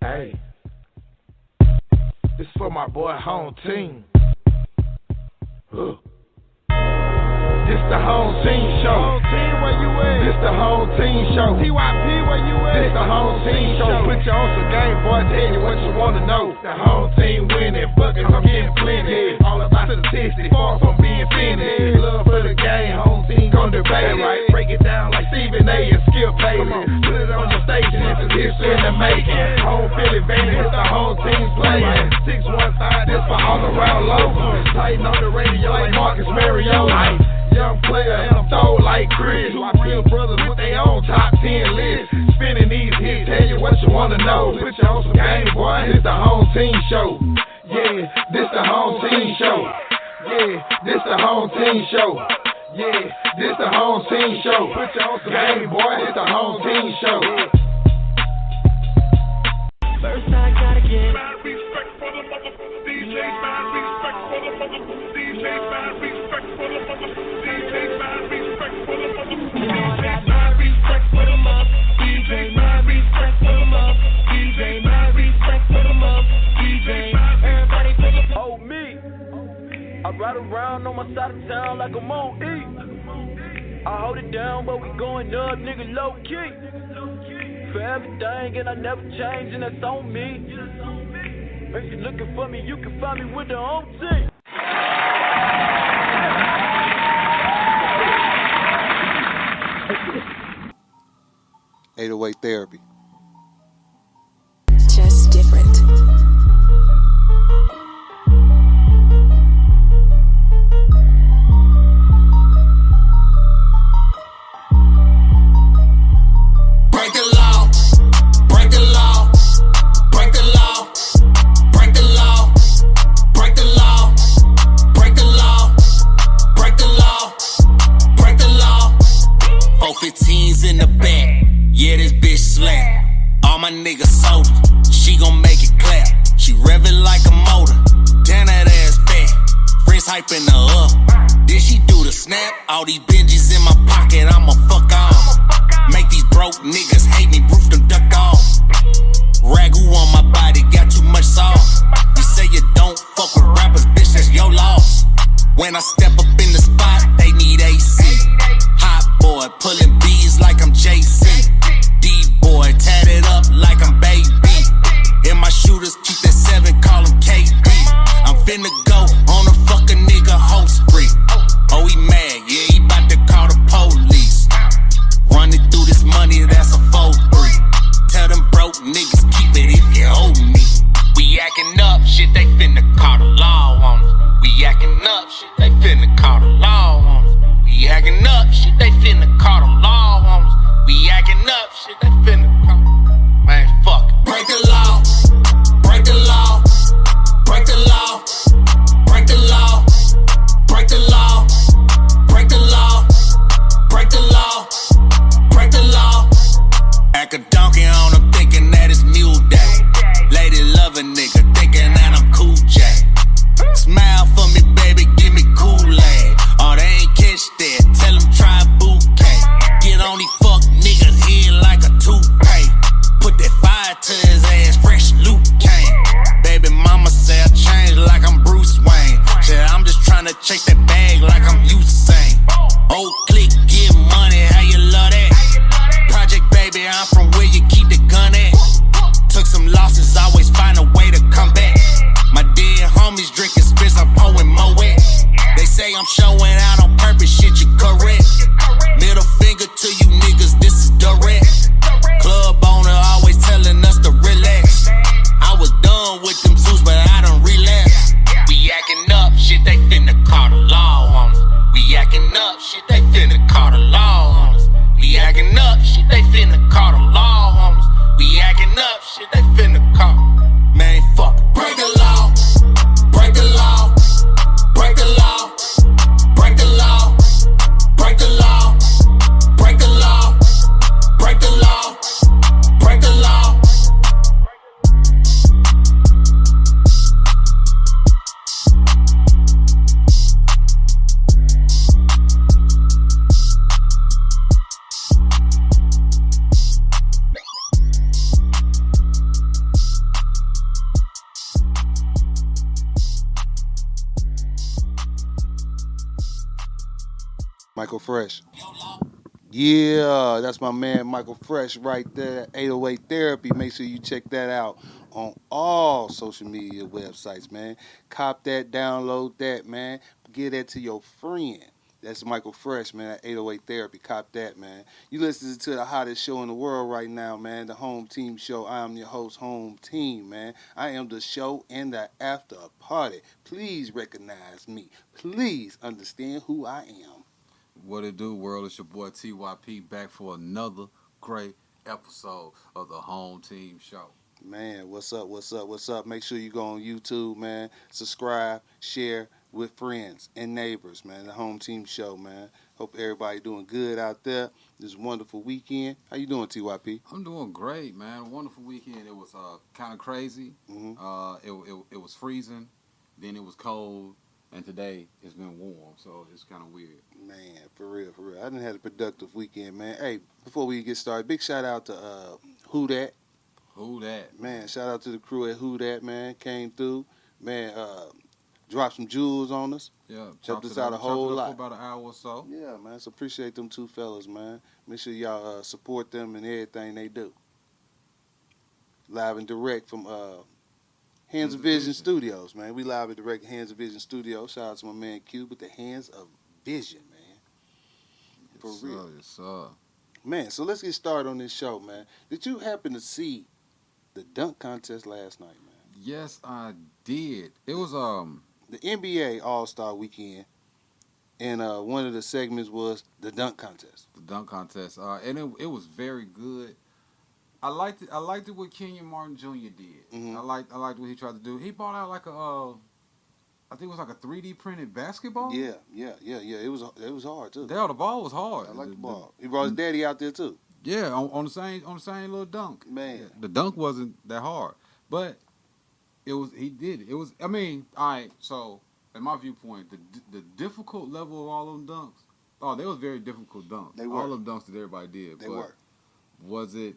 Hey, this for my boy HomeTeam. This the HomeTeam Show. HomeTeam, where you at? This the HomeTeam Show. TYP, where you at? This the HomeTeam Show. Put you on some game, boy, tell you what you wanna know. The HomeTeam winning, fucking, I'm getting plenty. All about statistics, far from being finished. Love for the game, HomeTeam gon' debate it. Break it down like Stephen A. and Skip Bailey. Put it on your station, this is history in the making. Home field advantage, it's the HomeTeam playing. 615, this for all around local. Tighten on the radio like Marcus Mariota. Young player and I'm throw like Chris. My real brothers with their own top 10 list. Spinning these hits, tell you what you wanna know. Put you on some game, boy. This the HomeTeam Show. Yeah, this the HomeTeam Show. Yeah, this the HomeTeam Show. Yeah, this the HomeTeam Show. Put you on some game, boy. This the HomeTeam Show. First I gotta get mad respect for the motherfucking DJs, mad respect for the motherfucking DJs, mad respect for the motherfucking DJs, mad respect for the motherfucking DJs, mad respect for the motherfucking DJs, mad respect for the motherfucking DJs, mad respect for the motherfucking DJs, everybody for the oh me. I ride around on my side of town like I'm on E. I hold it down, but we going up, nigga, low key. For everything, and I never change, and that's on me. If you're looking for me, you can find me with the HomeTeam. 808 Therapy. Just different. In the back, yeah, this bitch slap. All my niggas soldiers, she gon' make it clap. She rev it like a motor, damn that ass fat. Friends hyping her up, then she do the snap. All these Benjis in my pocket, I'ma fuck off. Make these broke niggas hate me, roof them duck off. Ragu on my body, got too much sauce. You say you don't fuck with rappers, bitch, that's your loss. When I step up in the spot, they need AC. Hot boy, pulling B's like I'm JC. D-boy, tatted up like I'm baby. And my shooters keep that 7, call him KD. I'm finna go on a fucking nigga whole spree. Oh, he mad, yeah, he bout to call the police. Running through this money, that's a 4-3. Tell them broke niggas, keep it if you owe me. We acting up, shit, they finna call the law on us. We acting up, shit, they finna call the law on us. We acting up, shit, they finna call the law on us. We acting up, shit, they finna call. Man, fuck it. Break the law, break the law, break the law, break the law, break the law, break the law, break the law, break the law. Act a donkey on him, thinking that it's mule day. Lady love a nigga, thinking that I'm cool Jack. Smile for me, baby, give me Kool-Aid. Oh, they ain't catch that, tell them try bouquet. Get on these fuck niggas head like a toupee. Put that fire to his ass, fresh Luke Kane. Baby mama say I changed like I'm Bruce Wayne. Said I'm just tryna chase that bag like I'm Usain. Old click, get money, how you love that? Project baby, I'm from where you keep the gun at. Took some losses, always find a way to come back. My dead homies drinking spits, I'm pouring Moet. They say I'm showing out on purpose, shit, you correct. Middle finger to you niggas, this is direct. Club owner always telling us to relax. I was done with them suits, but I done relapsed. We acting up, shit, they finna call the law on us. We acting up, shit, they finna call the law on us. We acting up, shit, they finna call the law on us. We acting up, shit, they finna call. Man, fuck. Break the law, break the law, break the law, break the law, break the law, break the law, break the law. Michael Fresh. Yeah, that's my man Michael Fresh right there. 808 Therapy. Make sure you check that out on all social media websites, man. Cop that, download that, man. Give that to your friend. That's Michael Fresh, man, at 808 Therapy. Cop that, man. You listening to the hottest show in the world right now, man, the HomeTeam Show. I am your host, HomeTeam, man. I am the show and the after party. Please recognize me. Please understand who I am. What it do, world? It's your boy TYP back for another great episode of the Home Team Show. Man, what's up, what's up, what's up? Make sure you go on YouTube, man. Subscribe, share with friends and neighbors, man. The Home Team Show, man. Hope everybody doing good out there. This wonderful weekend. How you doing, TYP? I'm doing great, man. Wonderful weekend. It was kind of crazy. Mm-hmm. It was freezing, then it was cold, and today it's been warm, so it's kind of weird. Man, for real, for real. I done had a productive weekend, man. Hey, before we get started, big shout out to Who Dat. Who that? Man, shout out to the crew at Who Dat, man. Came through. Man, dropped some jewels on us. Yeah, Helped us out a whole lot. For about an hour or so. Yeah, man. So appreciate them two fellas, man. Make sure y'all support them and everything they do. Live and direct from Hands of Vision Studios, man. We live and direct Hands of Vision Studios. Shout out to my man Q with the Hands of Vision, man. For Yes, real. sir, yes, sir. Man, so let's get started on this show, man. Did you happen to see the dunk contest last night, man? Yes, I did. It was The NBA All-Star Weekend, and one of the segments was the dunk contest. the dunk contest, and it was very good. I liked it what Kenyon Martin Jr. did. Mhm. I liked what he tried to do. He brought out like I think it was like a 3D printed basketball. Yeah. It was hard too. The ball was hard. I like the ball. He brought his daddy out there too. Yeah, on the same little dunk. Man. Yeah, the dunk wasn't that hard, but he did it. It was. I mean, all right. So, in my viewpoint, the difficult level of all them dunks. Oh, they was very difficult dunks. They were. All them dunks that everybody did. They but were. Was it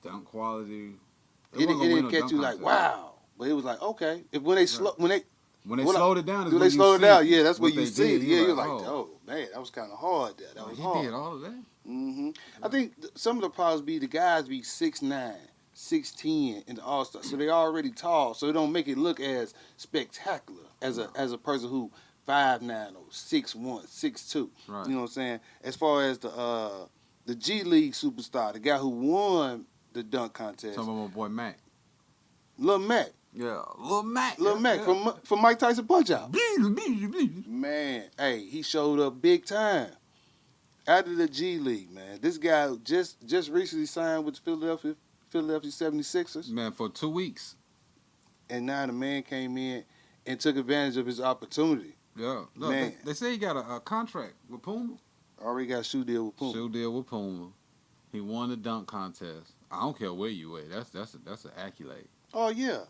dunk quality? It didn't catch you like wow, but it was like okay. When they slowed it down, do they slow it down? Yeah, that's what you see. Did. Yeah, you're like, oh man, that was kind of hard. That was hard. He did all of that. Mm-hmm. I think some of the problems be the guys be 6'9", 6'10" in the All-Star, so they already tall, so it don't make it look as spectacular as a person who 5'9" or 6'1", 6'2". Right. You know what I'm saying? As far as the G League superstar, the guy who won the dunk contest, Talking about my boy Mac. Lil Mac. Yeah, Lil Mac. Lil Mac yeah. from Mike Tyson Punch Out. Man, hey, he showed up big time. Out of the G League, man. This guy just recently signed with the Philadelphia 76ers. Man, for 2 weeks. And now the man came in and took advantage of his opportunity. Yeah. Look, Man. they say he got a contract with Puma. Already got a shoe deal with Puma. Shoe deal with Puma. He won the dunk contest. I don't care where you at. That's an accolade. Oh yeah.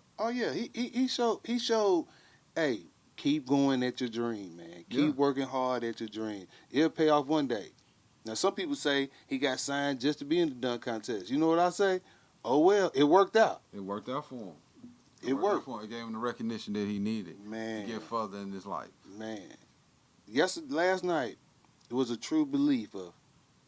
He showed, hey, keep going at your dream, man. Keep working hard at your dream. It'll pay off one day. Now some people say he got signed just to be in the dunk contest. You know what I say? Oh well, it worked out. It worked out for him. It worked. For him. It gave him the recognition that he needed Man. to get further in his life. Man. Last night, it was a true belief of,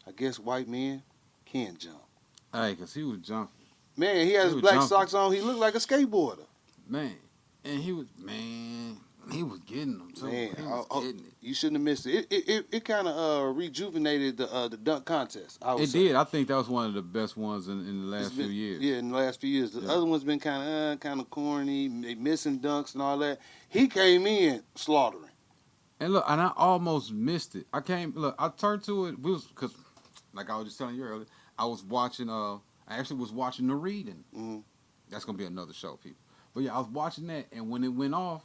I guess white men can jump. Hey, because he was jumping. Man, he had his was black jumping. socks on. He looked like a skateboarder. Man. And he was getting them, too. Man, He was getting it. you shouldn't have missed it. It kind of rejuvenated the dunk contest. It did. I think that was one of the best ones in the last few years. Yeah, in the last few years. The other one's been kind of corny. They missing dunks and all that. He came in slaughtering. And look, and I almost missed it. I turned to it. Because, like I was just telling you earlier, I actually was watching the reading. Mm-hmm. That's going to be another show, people. But yeah, I was watching that, and when it went off,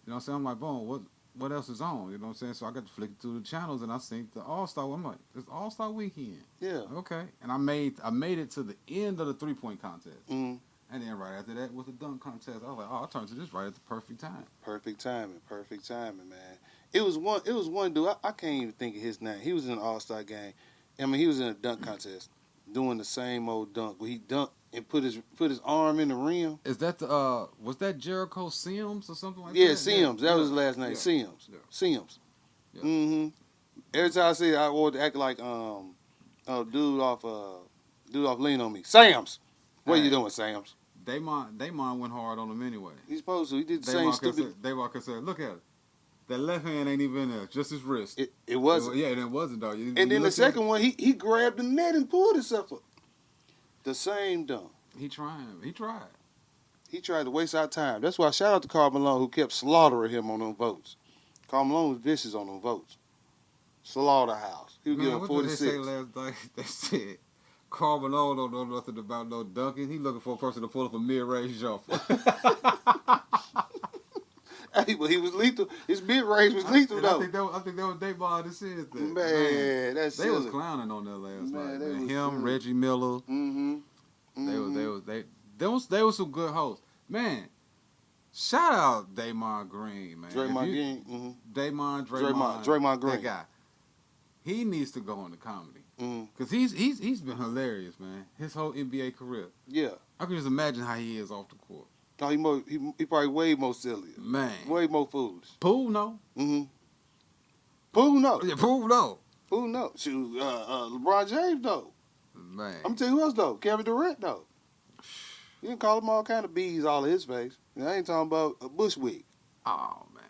you know what I'm saying? I'm like, boom, what else is on? You know what I'm saying? So I got to flick through the channels, and I seen the All-Star. I'm like, it's All-Star Weekend. Yeah. Okay. And I made it to the end of the three-point contest. Mm-hmm. And then right after that was the dunk contest. I was like, I turned to this right at the perfect time. Perfect timing, man. It was one dude. I can't even think of his name. He was in an All-Star game. I mean, he was in a dunk contest, doing the same old dunk where he dunked and put his arm in the rim. Is that was that Jericho Sims or something like that? Yeah, Sims. That was his last name. Yeah. Sims. Yeah. Sims. Yeah. Mm-hmm. Every time I see it, I want to act like dude off Lean on Me. Sam's. What are you doing, Sam's? Damon went hard on him anyway. He's supposed to. He did the same stupid. Damon said, look at it. That left hand ain't even there, just his wrist. It wasn't. Yeah, it wasn't, dog. And then the second one, he grabbed the net and pulled himself up. The same dunk. He tried. He tried to waste our time. That's why shout out to Karl Malone who kept slaughtering him on them votes. Karl Malone was vicious on them votes. Slaughterhouse. He was getting 46. What did they say last night? They said Karl Malone don't know nothing about no dunking. He looking for a person to pull up a mid-range jumper. Hey, but he was lethal. His mid-range was lethal, though. I think that was Dayball that said that. Man, that's they silly. was clowning on that last night. Man. Him, silly. Reggie Miller. Mm-hmm. They was some good hosts. Man, shout out Draymond Green, man. Draymond Green. Mm-hmm. Draymond Green. That guy. He needs to go into comedy. Mm-hmm. Because he's been hilarious, man. His whole NBA career. Yeah. I can just imagine how he is off the court. No, he probably way more silly. Man. Way more foolish. Poole, no. Mm-hmm. Poole, no. Yeah, Poole, no. Poole, no. Shoot, LeBron James, though. Man. I'm tell you who else, though. Kevin Durant, though. You can call him all kind of bees all in his face. And I ain't talking about a Bushwick. Oh, man.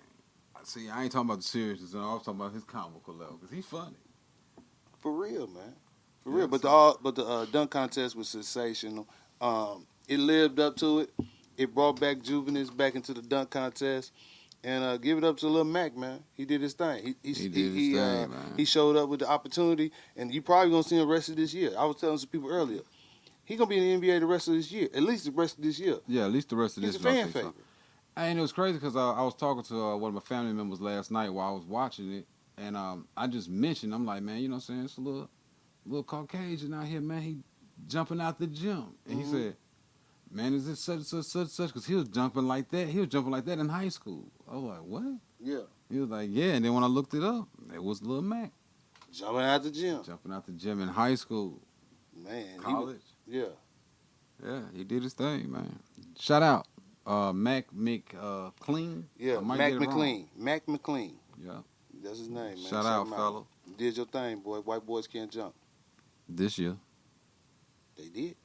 See, I ain't talking about the seriousness. I was talking about his comical level because he's funny. For real, man. For Yeah, real. But the dunk contest was sensational. It lived up to it. It brought back juveniles back into the dunk contest. And give it up to Lil Mac, man. He did his thing. He did his thing, man. He showed up with the opportunity, and you probably going to see him the rest of this year. I was telling some people earlier. He going to be in the NBA the rest of this year. At least the rest of this year. Yeah, at least the rest of this year. He's a fan favorite. And it was crazy because I was talking to one of my family members last night while I was watching it, and I just mentioned, I'm like, man, you know what I'm saying? It's a little Caucasian out here, man. He jumping out the gym. And he said, man, is this such? Because he was jumping like that. He was jumping like that in high school. I was like, what? Yeah. He was like, yeah. And then when I looked it up, it was Lil Mac. Jumping out the gym. Jumping out the gym in high school. Man. College. Yeah. Yeah, he did his thing, man. Shout out. Mac McClean. Yeah, Mac McClean. Mac McClean. Yeah. That's his name, man. Shout out, fella. You did your thing, boy. White boys can't jump. This year. They did.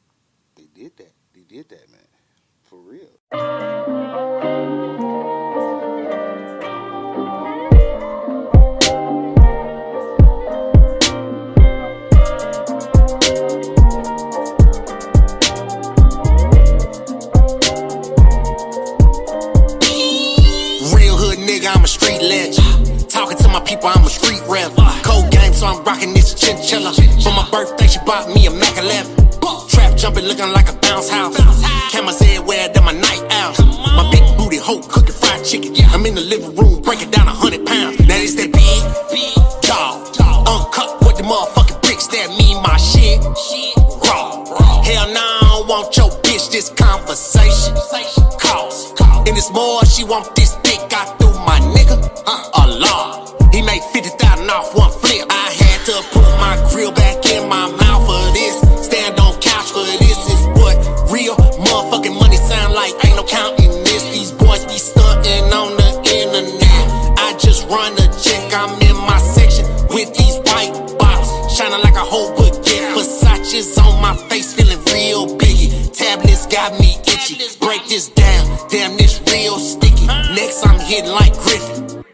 They did that. They did that, man. For real. I'm a street legend. Talking to my people, I'm a street rep. Cold game, so I'm rocking this chinchilla. For my birthday, she bought me a Mac 11. Trap jumping, looking like a bounce house. Cameras everywhere, then my night out. My big booty hoe cooking fried chicken. I'm in the living room, breaking down 100 pounds. Now it's that big dog. Uncut with the motherfucking bricks that mean my shit raw. Hell nah, I don't want your bitch, this conversation cost. And it's more, she want this dick, I threw my nigga Allah. He made 50,000 off one flip. I had to put my grill back in my mouth for this. Stand on couch for this is what real motherfucking money sound like. Ain't no counting this. These boys be stunting on the internet. I just run a check, I'm in my section with these white bottles, shining like a whole baguette. Versace's on my face, feeling real biggie. Tablets got me itchy. Break this down, damn this real sticky. Next I'm hitting like Griffin.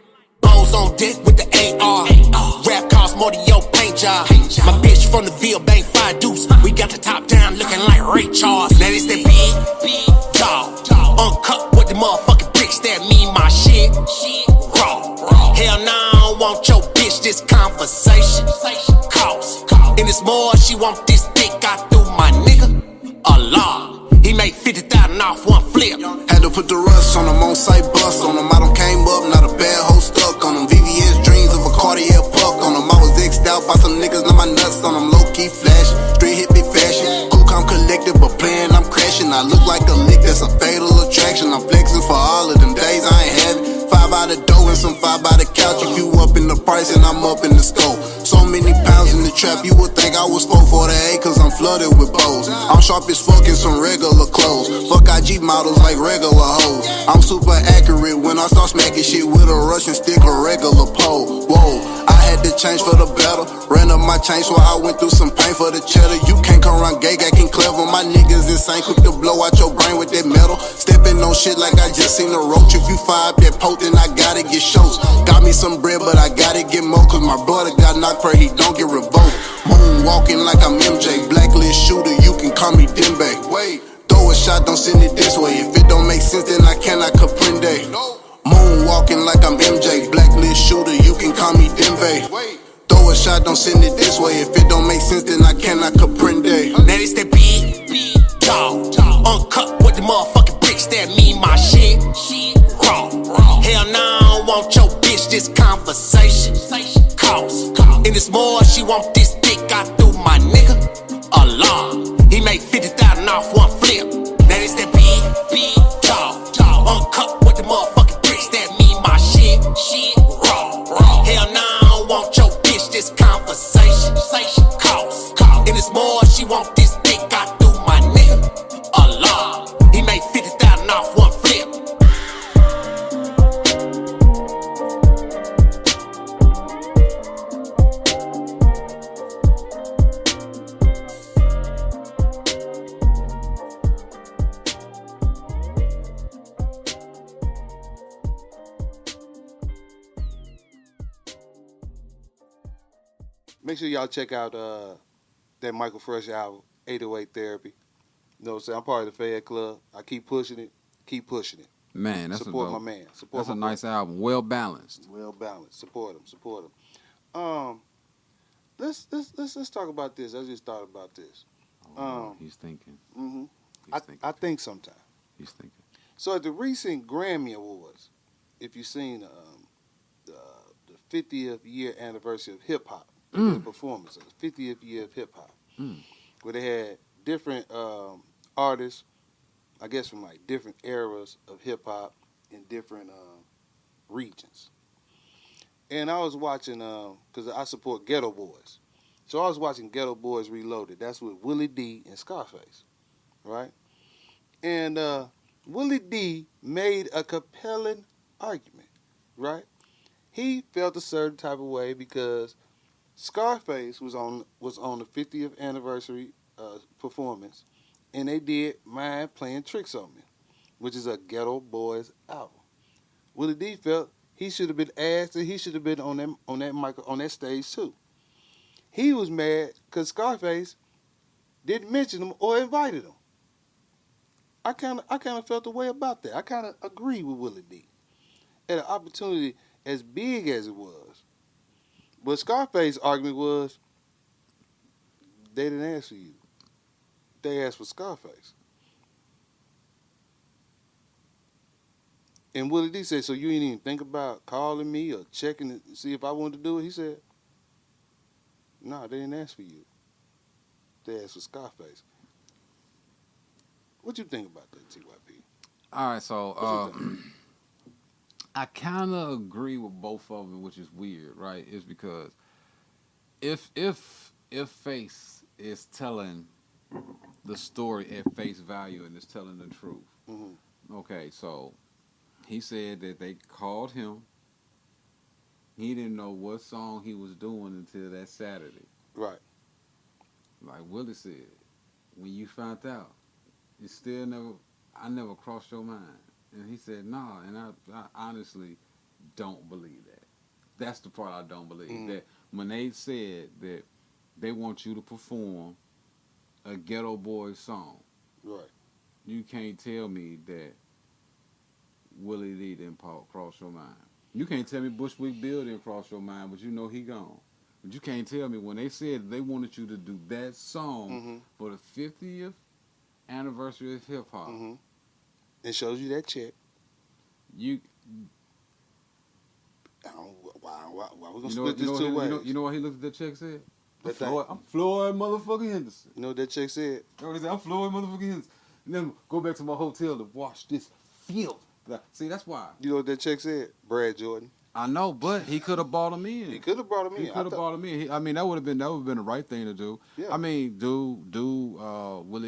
Bows on deck with the AR. Rap costs more than your paint job. My bitch from the Ville Bank 5 Deuce. We got the top down looking like Ray Charles. Now this that big dog. Uncut with the motherfucking bricks that mean my shit raw. Hell nah, I don't want your bitch, this conversation cost. And it's more, she want this dick, I threw my nigga Allah. He made 50,000 off one flip. Had to put the rust on him, on site bust on him. I done came up, not a bad hoe stuck on him. VVS dreams of a Cartier puck on him. I was X'd out by some niggas, now my nuts on him. Low key flashing, street hippie fashion. Cool, calm, collected, but playing, I'm crashing. I look like a lick, that's a fatal attraction. I'm flexing for all of them days I ain't had it. 5 by the dough and some 5 by the couch. If you up in the price and I'm up in the scope. So many pounds in the trap, you would think I was 4 for the A, cause I'm flooded with bows. I'm sharp as fuck in some regular clothes. Fuck IG models like regular hoes. I'm super accurate when I start smacking shit with a Russian stick or regular pole. Whoa, I had to change for the better. Ran up my chain so I went through some pain for the cheddar. You can't come around gay, acting clever. My niggas insane, quick to blow out your brain with that metal. Stepping on shit like I just seen a roach. If you fire up that pote, then I gotta get shows. Got me some bread, but I gotta get more. Cause my brother got knocked per, he don't get revoked. Moonwalking like I'm MJ. Blacklist shooter, you can call me Dembe. Wait, throw a shot, don't send it this way. If it don't make sense, then I cannot comprende. Moonwalking like I'm MJ. Blacklist shooter, you can call me Dembe. Throw a shot, don't send it this way. If it don't make sense, then I cannot comprende. Now it's that big dog, uncut with the motherfucking bricks. That mean my shit raw. Hell nah, I don't want your bitch. This conversation cost. And it's more, she want this dick. I threw my nigga a law. He made 50,000 off one flip. Now it's that big dog, uncut with the motherfucking bricks. That mean my shit raw. Hell nah, I don't want your bitch. This conversation cost. And it's more, she want this dick. I threw my nigga a law. He made 50,000 off one flip. Make sure y'all check out that Michael Fresh album, 808 Therapy. You know what I'm saying? I'm part of the Fed Club. I keep pushing it. Keep pushing it. Man, that's Support a my man. Support that's my a nice album. Well balanced. Well balanced. Support him. Support him. Let's talk about this. I just thought about this. He's thinking. Mm-hmm. He's thinking. I think sometimes. He's thinking. So at the recent Grammy Awards, if you've seen the 50th year anniversary of hip hop, the performance of the 50th year of hip hop, where they had different artists, I guess from like different eras of hip hop in different regions. And I was watching, because I support Ghetto Boys. So I was watching Ghetto Boys Reloaded. That's with Willie D and Scarface, right? And Willie D made a compelling argument, right? He felt a certain type of way because Scarface was on the 50th anniversary performance, and they did Mind Playing Tricks on Me, which is a Ghetto Boys album. Willie D felt he should have been asked, and he should have been on that stage too. He was mad because Scarface didn't mention him or invited him. I kind of felt the way about that. I kind of agree with Willie D. At an opportunity as big as it was, but Scarface's argument was they didn't ask for you. They asked for Scarface. And Willie D said, so you didn't even think about calling me or checking to see if I wanted to do it? He said, no, they didn't ask for you. They asked for Scarface. What you think about that, TYP? All right, so I kind of agree with both of them, which is weird, right? It's because if Face is telling the story at face value and is telling the truth, okay, so he said that they called him. He didn't know what song he was doing until that Saturday. Right. Like Willie said, when you found out, it still I never crossed your mind. And he said, nah, and I honestly don't believe that. That's the part I don't believe. That when they said that they want you to perform a Ghetto Boys song, right, you can't tell me that Willie D didn't cross your mind. You can't tell me Bushwick Bill didn't cross your mind, but you know he gone. But you can't tell me when they said they wanted you to do that song for the 50th anniversary of hip hop. It shows you that check. You. Why we gonna split this two ways? You know what he looked at that check said? I'm Floyd motherfucking Henderson. You know what that check said? You know what he said? I'm Floyd motherfucking Henderson. And then go back to my hotel to wash this filth. See, that's why. You know what that check said? Brad Jordan. I know, but he could have brought him in. He could have brought him in. He could have brought him in. I mean, that would have been the right thing to do. Yeah. I mean, do Willie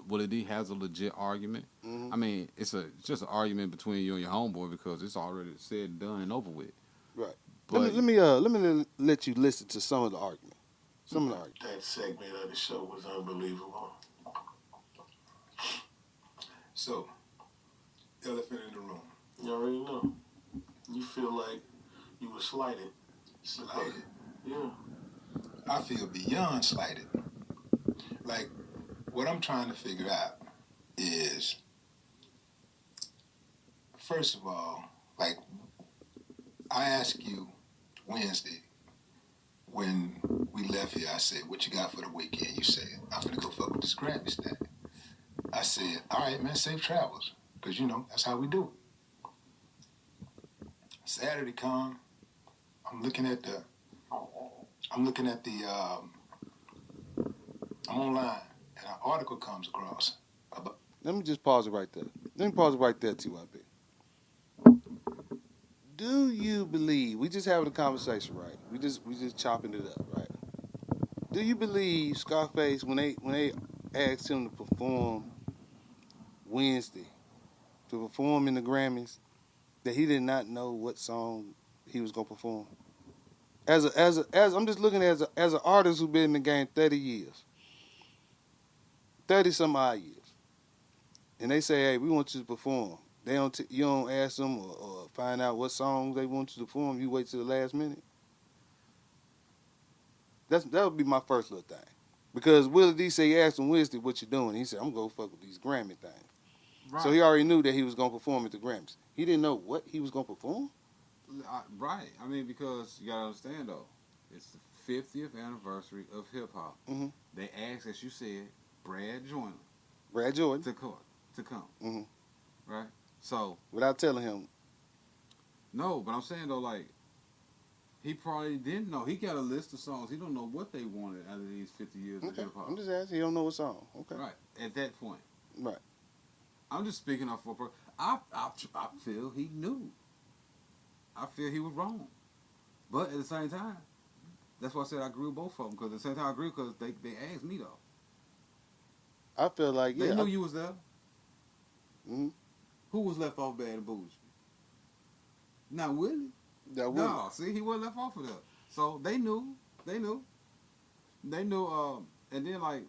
Willie D has a legit argument. Mhm. I mean, it's just an argument between you and your homeboy because it's already said, done, and over with. Right. But Let me let you listen to some of the argument. Some of the argument. That segment of the show was unbelievable. So, elephant in the room. You already know. You feel like you were slighted. Slighted? Yeah. I feel beyond slighted. Like, what I'm trying to figure out is, first of all, like, I asked you Wednesday when we left here, I said, what you got for the weekend? You said, I'm finna go fuck with this Grammy stack. I said, all right, man, safe travels. Because, you know, that's how we do it. Saturday come, I'm looking at the, I'm online, and an article comes across about. Let me just pause it right there. Let me pause it right there, TYB. Do you believe, we just having a conversation, right? We just chopping it up, right? Do you believe Scarface, when they asked him to perform Wednesday, to perform in the Grammys, that he did not know what song he was gonna perform? As I'm just looking as an artist who's been in the game 30 years. 30 some odd years. And they say, hey, we want you to perform. You don't ask them or find out what songs they want you to perform. You wait till the last minute. That would be my first little thing. Because Willie D said he asked him Wednesday, what you doing? He said, I'm going to fuck with these Grammy things. right. So he already knew that he was going to perform at the Grammys. He didn't know what he was going to perform? Right. I mean, because you got to understand, though, it's the 50th anniversary of hip-hop. Mhm. They asked, as you said, Brad Jordan To come. Mm-hmm. Right? So. Without telling him. No, but I'm saying, though, like, he probably didn't know. He got a list of songs. He don't know what they wanted out of these 50 years of hip-hop. I'm just asking. He don't know what song. Okay. Right. At that point. Right. I'm just speaking off for I feel he knew. I feel he was wrong. But at the same time, that's why I said I agree with both of them. Because at the same time, I agree because they asked me, though. I feel like, yeah. They knew you was there. Mm-hmm. Who was left off Bad and Bougie? Not Willie. No, see, he wasn't left off of that. So they knew. And then, like,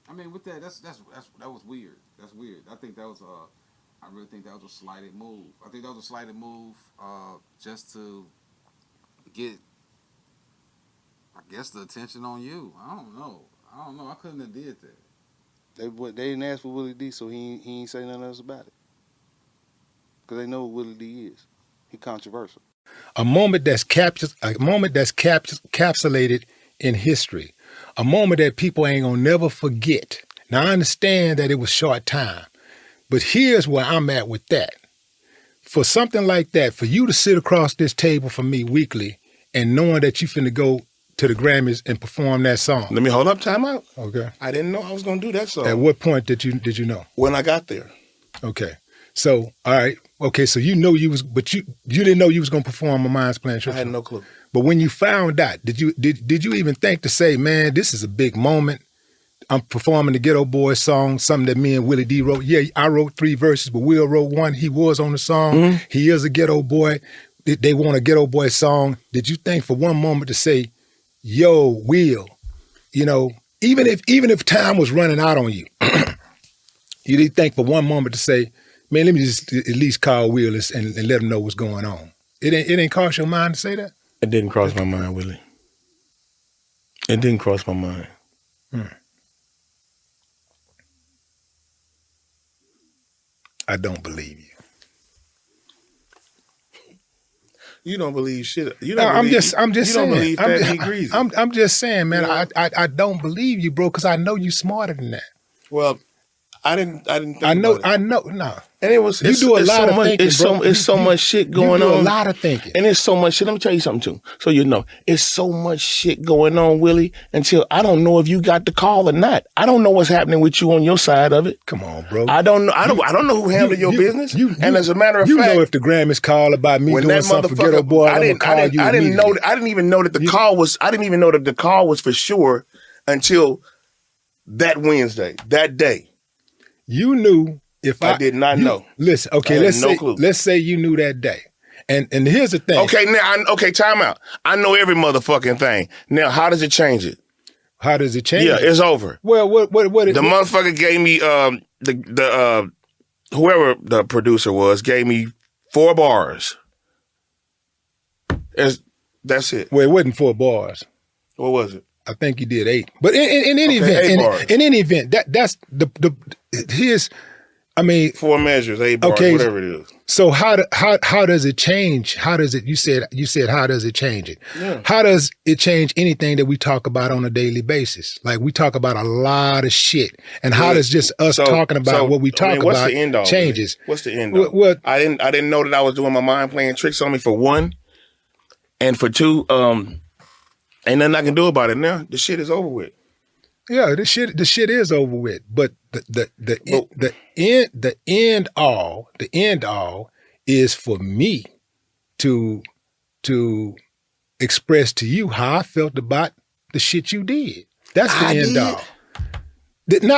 I mean, with that, that was weird. That's weird. I think that was I really think that was a slighted move. I think that was a slighted move just to get, I guess, the attention on you. I don't know. I couldn't have did that. They didn't ask for Willie D, so he ain't say nothing else about it. Because they know what Willie D is. He controversial. A moment that's capsulated in history. A moment that people ain't gonna never forget. Now, I understand that it was short time, but here's where I'm at with that. For something like that, for you to sit across this table from me weekly and knowing that you finna go to the Grammys and perform that song. Let me hold up, time out. Okay. I didn't know I was gonna do that song. At what point did you know? When I got there. Okay. So, all right. Okay, so you know you didn't know you was gonna perform a Mind's Playing Tricks. I had no clue. But when you found out, did you even think to say, man, this is a big moment? I'm performing the Ghetto Boy song, something that me and Willie D wrote. Yeah, I wrote 3 verses, but Will wrote 1. He was on the song. Mm-hmm. He is a Ghetto Boy. They want a Ghetto Boy song. Did you think for one moment to say, yo, Will, you know, even if time was running out on you, you didn't think for one moment to say, man, let me just at least call Will and let him know what's going on. It ain't cross your mind to say that? It didn't cross my mind, Willie. It didn't cross my mind. I don't believe you. You don't believe shit. I'm just saying. You don't believe Fat Greasy. I'm just saying, man. You know? I don't believe you, bro, because I know you smarter than that. Well, I didn't think I know. No. And it was. You do a lot of thinking, bro. It's so much shit going on. You do a lot of thinking, and it's so much shit. Let me tell you something too, so you know, it's so much shit going on, Willie. Until I don't know if you got the call or not. I don't know what's happening with you on your side of it. Come on, bro. I don't know. I don't know who handled your business. And as a matter of fact, you know, if the Grammys call about me doing something for Ghetto Boy, I didn't know. I didn't even know that the call was. I didn't even know that the call was for sure until that Wednesday, that day. You knew if I did not know. Listen, okay, let's say you knew that day. And here's the thing. Okay, now time out. I know every motherfucking thing. Now, how does it change it? How does it change? Yeah, it's over. Well, what the motherfucker gave me the whoever the producer was gave me 4 bars. That's it. Well, it wasn't 4 bars. What was it? I think you did 8. But in any event, in any event, that's here's, I mean, 4 measures, 8 bars, whatever it is. So how does it change? How does it? You said how does it change it? Yeah. How does it change anything that we talk about on a daily basis? Like we talk about a lot of shit, and how does just us talking about what we talk what's about the end all, changes? Really? What's the end all? Well, I didn't know that I was doing my mind playing tricks on me for 1, and for 2, ain't nothing I can do about it now. The shit is over with. Yeah, the shit is over with. But the end all is for me to express to you how I felt about the shit you did. That's the end all.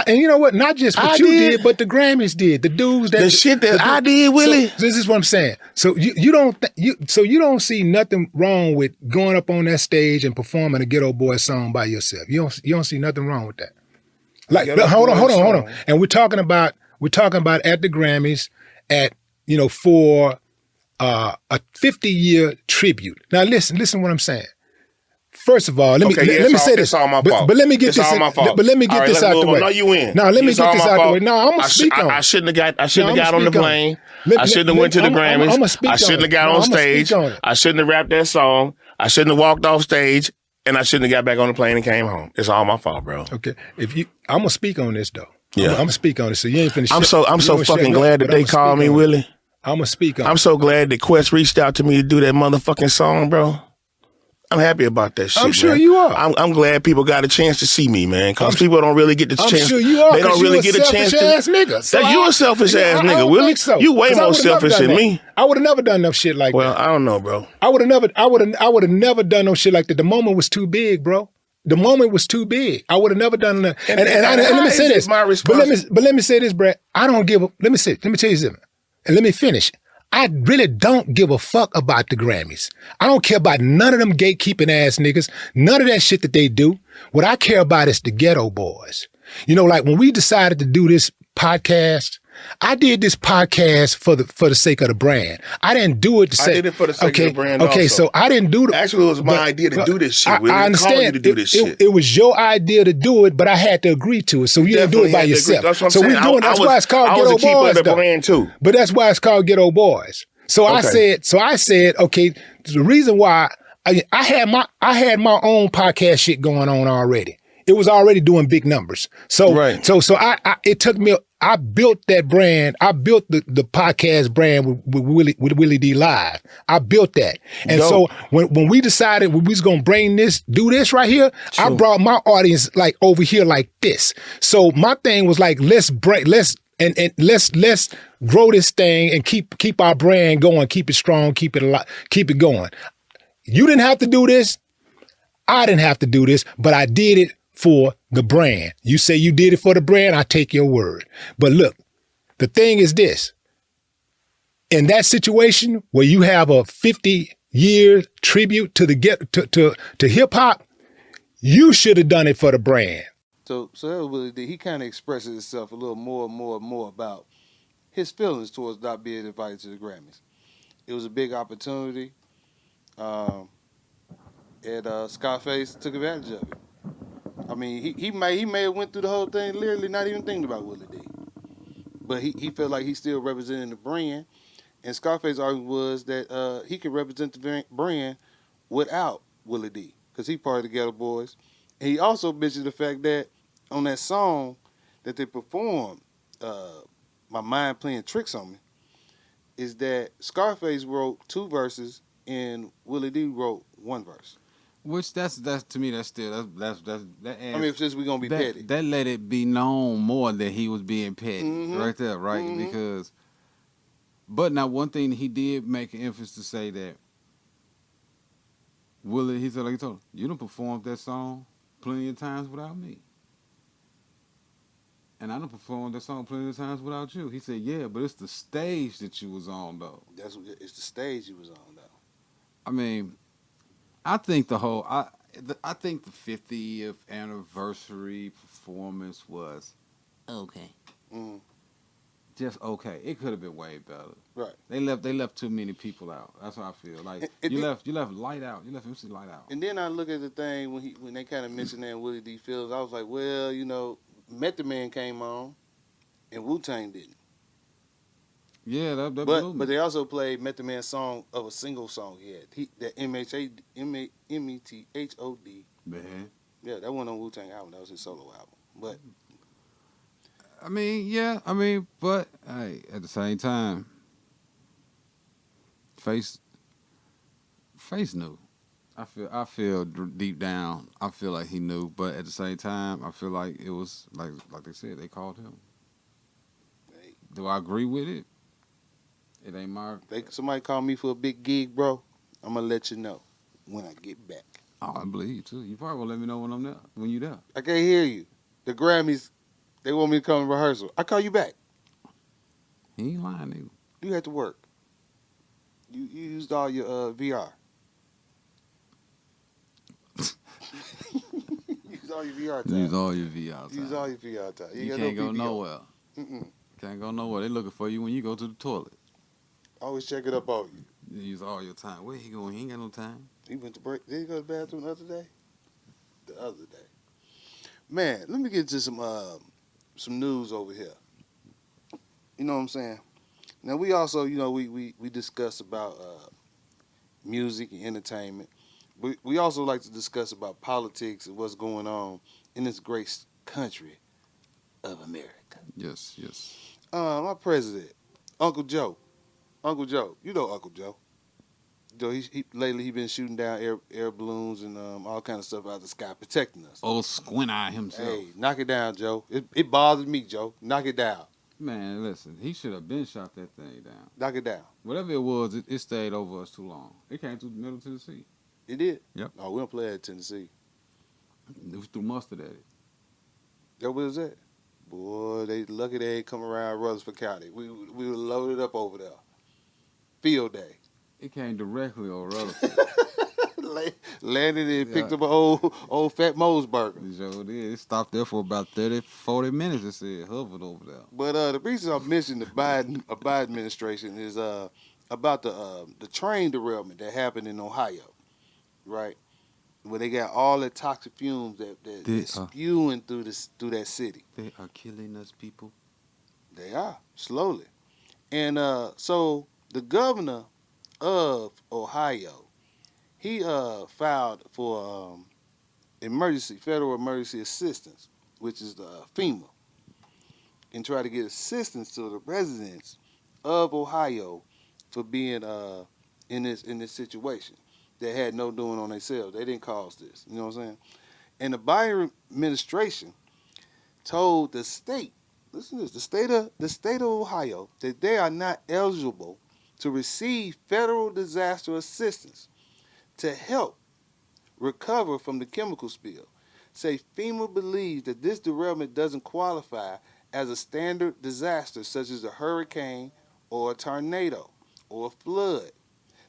And you know what? Not just what you did, but the Grammys did. The dudes that the shit that I did, Willie. So this is what I'm saying. So you don't see nothing wrong with going up on that stage and performing a Ghetto Boy song by yourself. You don't see nothing wrong with that. Like hold on. And we're talking about at the Grammys for a 50-year tribute. Now listen what I'm saying. First of all, let me say this. It's all my fault. But let me get this. But let me get this out the way. No, you in. No, let me get this out the way. No, I'm gonna speak on it. I shouldn't have got on the plane. I shouldn't have went to the Grammys. I shouldn't have got on stage. I shouldn't have rapped that song. I shouldn't have walked off stage, and I shouldn't have got back on the plane and came home. It's all my fault, bro. Okay, I'm gonna speak on this though. Yeah, I'm gonna speak on it. So you ain't finished. I'm so fucking glad that they called me, Willie. I'm gonna speak on it. I'm so glad that Quest reached out to me to do that motherfucking song, bro. I'm happy about that shit. I'm sure man. you are. I'm glad people got a chance to see me, man. Because people don't really get the chance. I'm sure you are. They don't really get a chance to. Ass nigga. So you a selfish ass nigga, Willie. So. You way more selfish than me. I would have never done no shit like that. Well, I don't know, bro. I would have never done no shit like that. The moment was too big, bro. The moment was too big. I would have never done that. And let me say this. But let me say this, Brad. I don't give a. Let me tell you something. And let me finish. I really don't give a fuck about the Grammys. I don't care about none of them gatekeeping ass niggas, none of that shit that they do. What I care about is the Ghetto Boys. You know, like when we decided to do this podcast, I did this podcast for the sake of the brand. I didn't do it to say. I did it for the sake of the brand. Okay, also. so I didn't do it. Actually, it was my idea to do this shit. I understand. You to do this shit. It was your idea to do it, but I had to agree to it. So you didn't do it by yourself. That's what I'm so saying. we doing. That's why it's called Ghetto Boys. I was a keeper of the brand too. But that's why it's called Ghetto Boys. So I said, okay. The reason why I had my own podcast shit going on already. It was already doing big numbers. So it took me. I built that brand. I built the podcast brand with Willie D Live. I built that. And so when we decided we was gonna do this right here, I brought my audience like over here like this. So my thing was like, let's grow this thing and keep our brand going, keep it strong, keep it going. You didn't have to do this. I didn't have to do this, but I did it for the brand. You say you did it for the brand, I take your word. But look, the thing is this. In that situation where you have a 50-year tribute to to hip hop, you should have done it for the brand. So that was Willie D. He kind of expresses himself a little more about his feelings towards not being invited to the Grammys. It was a big opportunity, and Scarface took advantage of it. I mean, he may have went through the whole thing literally not even thinking about Willie D. But he felt like he's still representing the brand, and Scarface's argument was that he could represent the brand without Willie D, because he part of the Ghetto Boys. And he also mentioned the fact that on that song that they performed, My Mind Playing Tricks on Me, is that Scarface wrote 2 verses and Willie D wrote 1 verse. Which that's to me that's still that's that. I mean, if just we gonna be petty, that let it be known more that he was being petty right there, right? Mm-hmm. Because, but now one thing he did make an emphasis to say that Willie, he said, like he told him, you done performed that song plenty of times without me. And I done performed that song plenty of times without you. He said, yeah, but it's the stage that you was on, though. It's the stage you was on, though. I mean, I think I think the 50th anniversary performance was okay. Mm. Just okay. It could have been way better. Right. They left too many people out. That's how I feel. Like you left light out. You left MC Light out. And then I look at the thing when they kind of mentioned that Willie D. Fields, I was like, well, Method Man came on, and Wu-Tang didn't. Yeah, that but they also played Method Man's song of a single song he had. That M-E-T-H-O-D. Man. Yeah, that wasn't on Wu-Tang album. That was his solo album. But but hey, at the same time, Face knew. I feel deep down. I feel like he knew, but at the same time, I feel like it was like they said they called him. Hey. Do I agree with it? It ain't my. Somebody call me for a big gig, bro. I'm gonna let you know when I get back. Oh, I believe you too. You probably will let me know when I'm there. When you there. I can't hear you. The Grammys, they want me to come to rehearsal. I call you back. He ain't lying, nigga. You had to work. You used all your VR. Use all your VR time. Use all your VR time. Use all your VR time. You can't go nowhere. Can't go nowhere. They looking for you when you go to the toilet. Always check it up on you. You use all your time. Where he going? He ain't got no time. He went to break. Did he go to the bathroom the other day? The other day. Man, let me get to some news over here. You know what I'm saying? Now we also, we discuss about music and entertainment. We also like to discuss about politics and what's going on in this great country of America. Yes, yes. My president, Uncle Joe. Uncle Joe, you know Uncle Joe. Lately he been shooting down air balloons and all kind of stuff out of the sky, protecting us. Old Squint Eye himself. Hey, knock it down, Joe. It bothers me, Joe. Knock it down. Man, listen, he should have been shot that thing down. Knock it down. Whatever it was, it stayed over us too long. It came through the middle of Tennessee. It did? Yep. Oh, we don't play at Tennessee. It was through Mustard at it. That what is that? Boy, they lucky they ain't come around Rutherford County. We were loaded up over there. Field day. It came directly over Rutherford. Landed and picked up an old Fat Moe's burger. Sure did. It stopped there for about 30, 40 minutes. It said hovered over there. But the reason I mentioned the Biden administration is about the train derailment that happened in Ohio, right? Where they got all the toxic fumes that spewing through that city. They are killing us, people. They are slowly, and so the governor of Ohio, he filed for federal emergency assistance, which is the FEMA, and try to get assistance to the residents of Ohio for being in this situation. They had no doing on themselves. They didn't cause this. You know what I'm saying? And the Biden administration told the state, listen to this, the state of Ohio, that they are not eligible to receive federal disaster assistance to help recover from the chemical spill. Say FEMA believes that this derailment doesn't qualify as a standard disaster such as a hurricane or a tornado or a flood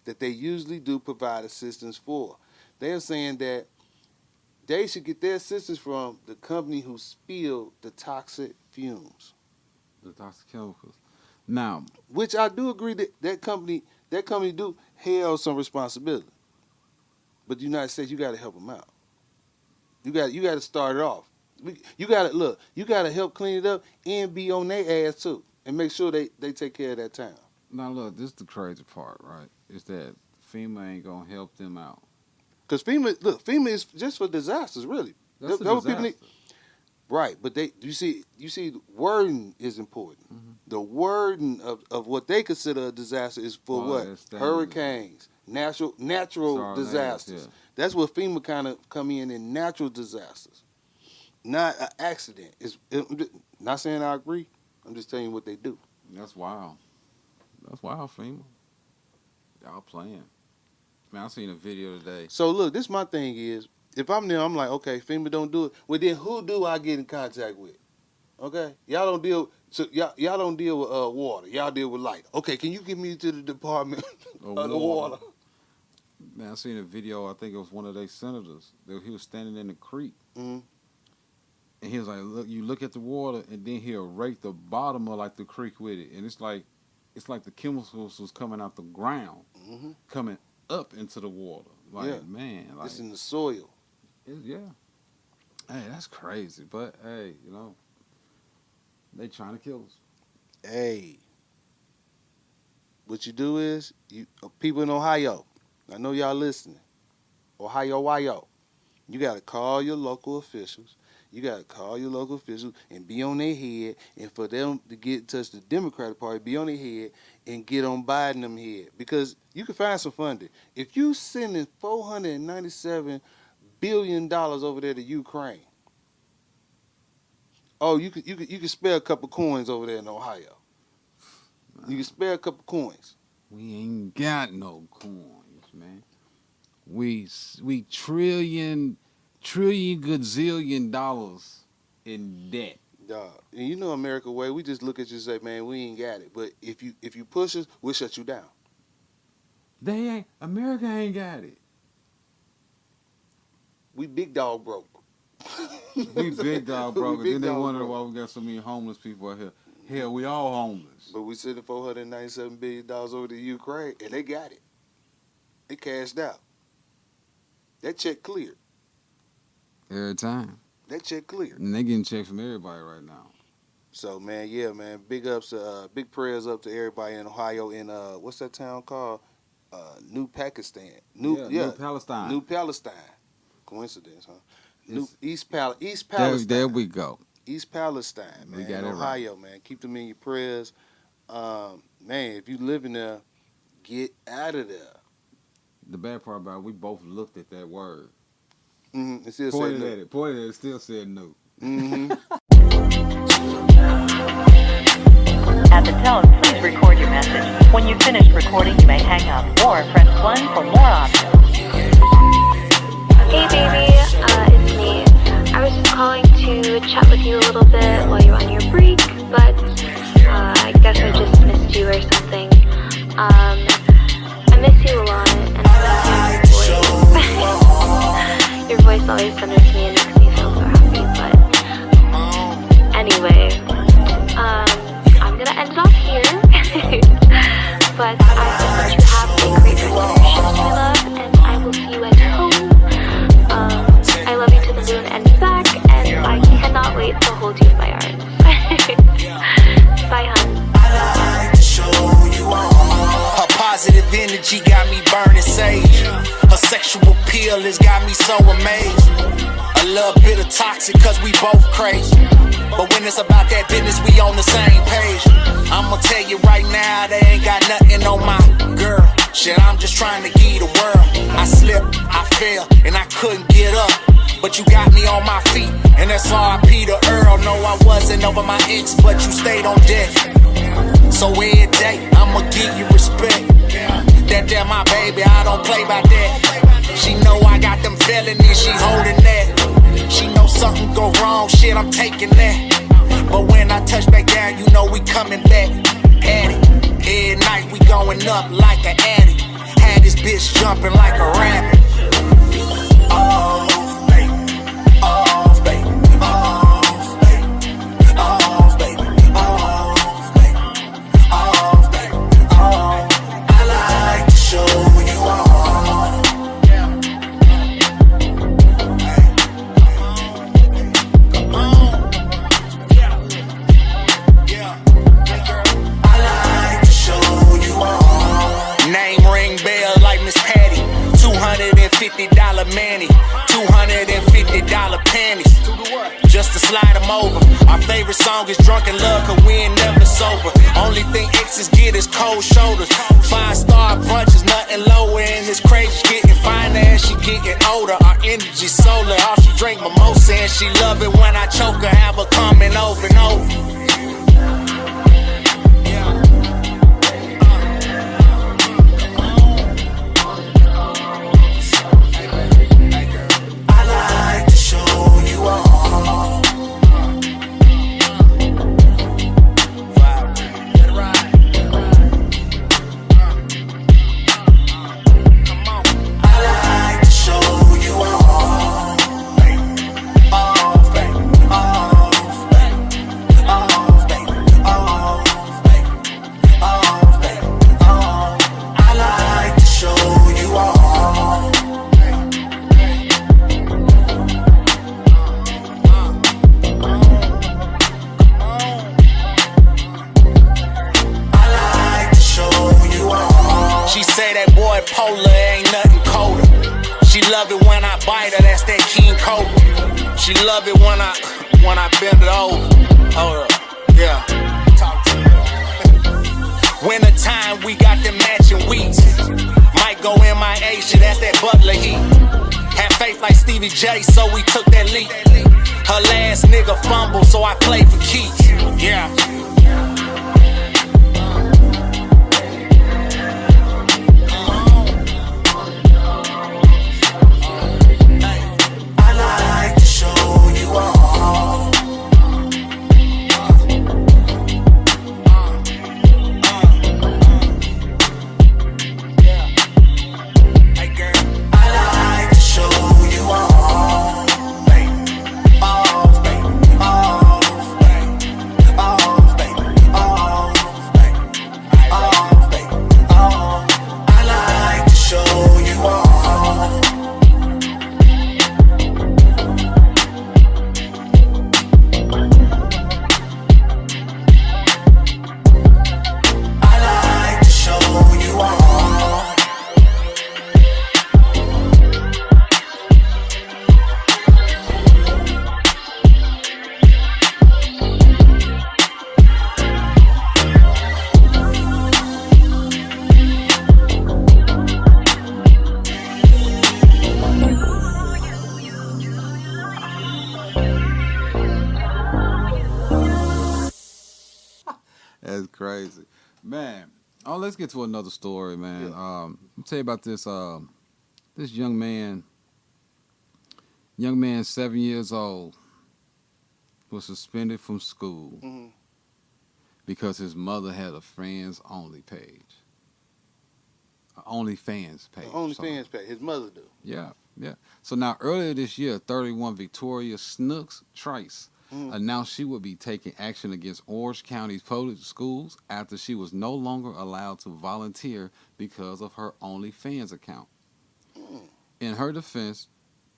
that they usually do provide assistance for. They're saying that they should get their assistance from the company who spilled the toxic fumes. The toxic chemicals. Now, which I do agree that company do held some responsibility. But the United States, you got to help them out. You got to start it off. You got to help clean it up and be on their ass too, and make sure they take care of that town. Now look, this is the crazy part, right? Is that FEMA ain't gonna help them out. Because FEMA is just for disasters, really. That's a disaster. Right, but you see, wording is important. Mm-hmm. The wording of what they consider a disaster is for what? Hurricanes, natural disasters. Yeah. That's where FEMA kind of come in natural disasters, not an accident. Not saying I agree. I'm just telling you what they do. That's wild. That's wild, FEMA. Y'all playing. Man, I seen a video today. So look, this my thing is, if I'm there, I'm like, okay, FEMA don't do it. Well, then who do I get in contact with? Okay, y'all don't deal. So y'all don't deal with water. Y'all deal with light. Okay, can you give me to the department of the water? Man, I seen a video. I think it was one of their senators. He was standing in the creek, and he was like, "Look, you look at the water, and then he'll rake the bottom of like the creek with it, and it's like the chemicals was coming out the ground, coming up into the water. Like man, like it's in the soil. Yeah. Hey, that's crazy. But hey, you know, they trying to kill us. Hey, what you do is people in Ohio. I know y'all listening. Ohio. You got to call your local officials. You got to call your local officials and be on their head. And for them to get in touch with the Democratic Party, be on their head and get on Biden them head. Because you can find some funding. If you sending $497 billion over there to Ukraine, you can spare a couple coins over there in Ohio. You can spare a couple coins. We ain't got no coins, man. We trillion gazillion dollars in debt. Dog. And you know America way, we just look at you and say, man, we ain't got it. But if you push us, we'll shut you down. America ain't got it. We big dog broke. We big dog broke. Then they wonder why we got so many homeless people out here. Hell, we all homeless. But we sending $497 billion over to Ukraine, and they got it. They cashed out. That check cleared. Every time. That check cleared. And they getting checks from everybody right now. So, man, yeah, man, big prayers up to everybody in Ohio in, what's that town called? New Pakistan. New Palestine. New Palestine. Coincidence, huh? East Palestine. There we go. East Palestine, man. We got it Ohio, right. man. Keep them in your prayers. Man, if you live in there, get out of there. The bad part about it, we both looked at that word. It still pointed said at it, still said no. At the tone, please record your message. When you've finished recording, you may hang up or press 1 for more options. Hey baby, it's me. I was just calling to chat with you a little bit while you're on your break, but I guess I just missed you or something. I miss you a lot, and I miss your voice. Your voice always thunders me and makes me feel so happy, but anyway, I'm gonna end it off here, but I hope that you have a great rest of your shift, my love, and I will see you at home. I love you to the moon and back, and I cannot wait to hold you in my arms. Bye, hon. Her positive energy got me burning sage. Her sexual appeal has got me so amazed. A little bit of toxic cause we both crazy. But when it's about that business, we on the same page. I'ma tell you right now, they ain't got nothing on my girl. Shit, I'm just trying to give the world. I slipped, I fell, and I couldn't get up. But you got me on my feet, and that's R.I.P. to Earl. No, I wasn't over my ex, but you stayed on deck. So every day, I'ma give you respect. That my baby, I don't play by that. She know I got them felonies, she holding that. She know something go wrong, shit, I'm taking that. But when I touch back down, you know we coming back. At it, every night we going up like an addict. Had this bitch jumping like a rabbit. Oh, baby, oh, baby, oh, baby, oh, baby, oh, baby, oh, baby, oh. I like to show you all. Come on, yeah, girl. I like to show you all. Name ring bells like Miss Patty. $250 Manny, $250 panties, just to slide them over. Our favorite song is Drunken Love, cause we ain't never sober. Only thing exes get is cold shoulders. 5-star brunches, nothing lower, and it's crazy. She getting finer and she getting older. Our energy solar, all she drink mimosa, and she love it when I choke her, have her coming over and over. Coca-Cola, ain't nothing colder. She love it when I bite her, that's that King Cobra. She love it when I bend it over. Hold up, yeah. Talk to me. Winter time, we got them matching weeks. Might go MIA, shit, that's that Butler heat. Had faith like Stevie J, so we took that leap. Her last nigga fumbled, so I played for keeps. Yeah. I like to show you all. That's crazy, man. Oh, let's get to another story, man. I'll tell you about this. This young man, 7 years old, was suspended from school because his mother had a friends only page, OnlyFans page. OnlyFans page. His mother do. Yeah. So now earlier this year, 31 Victoria Snooks Trice announced she would be taking action against Orange County's public schools after she was no longer allowed to volunteer because of her OnlyFans account. In her defense,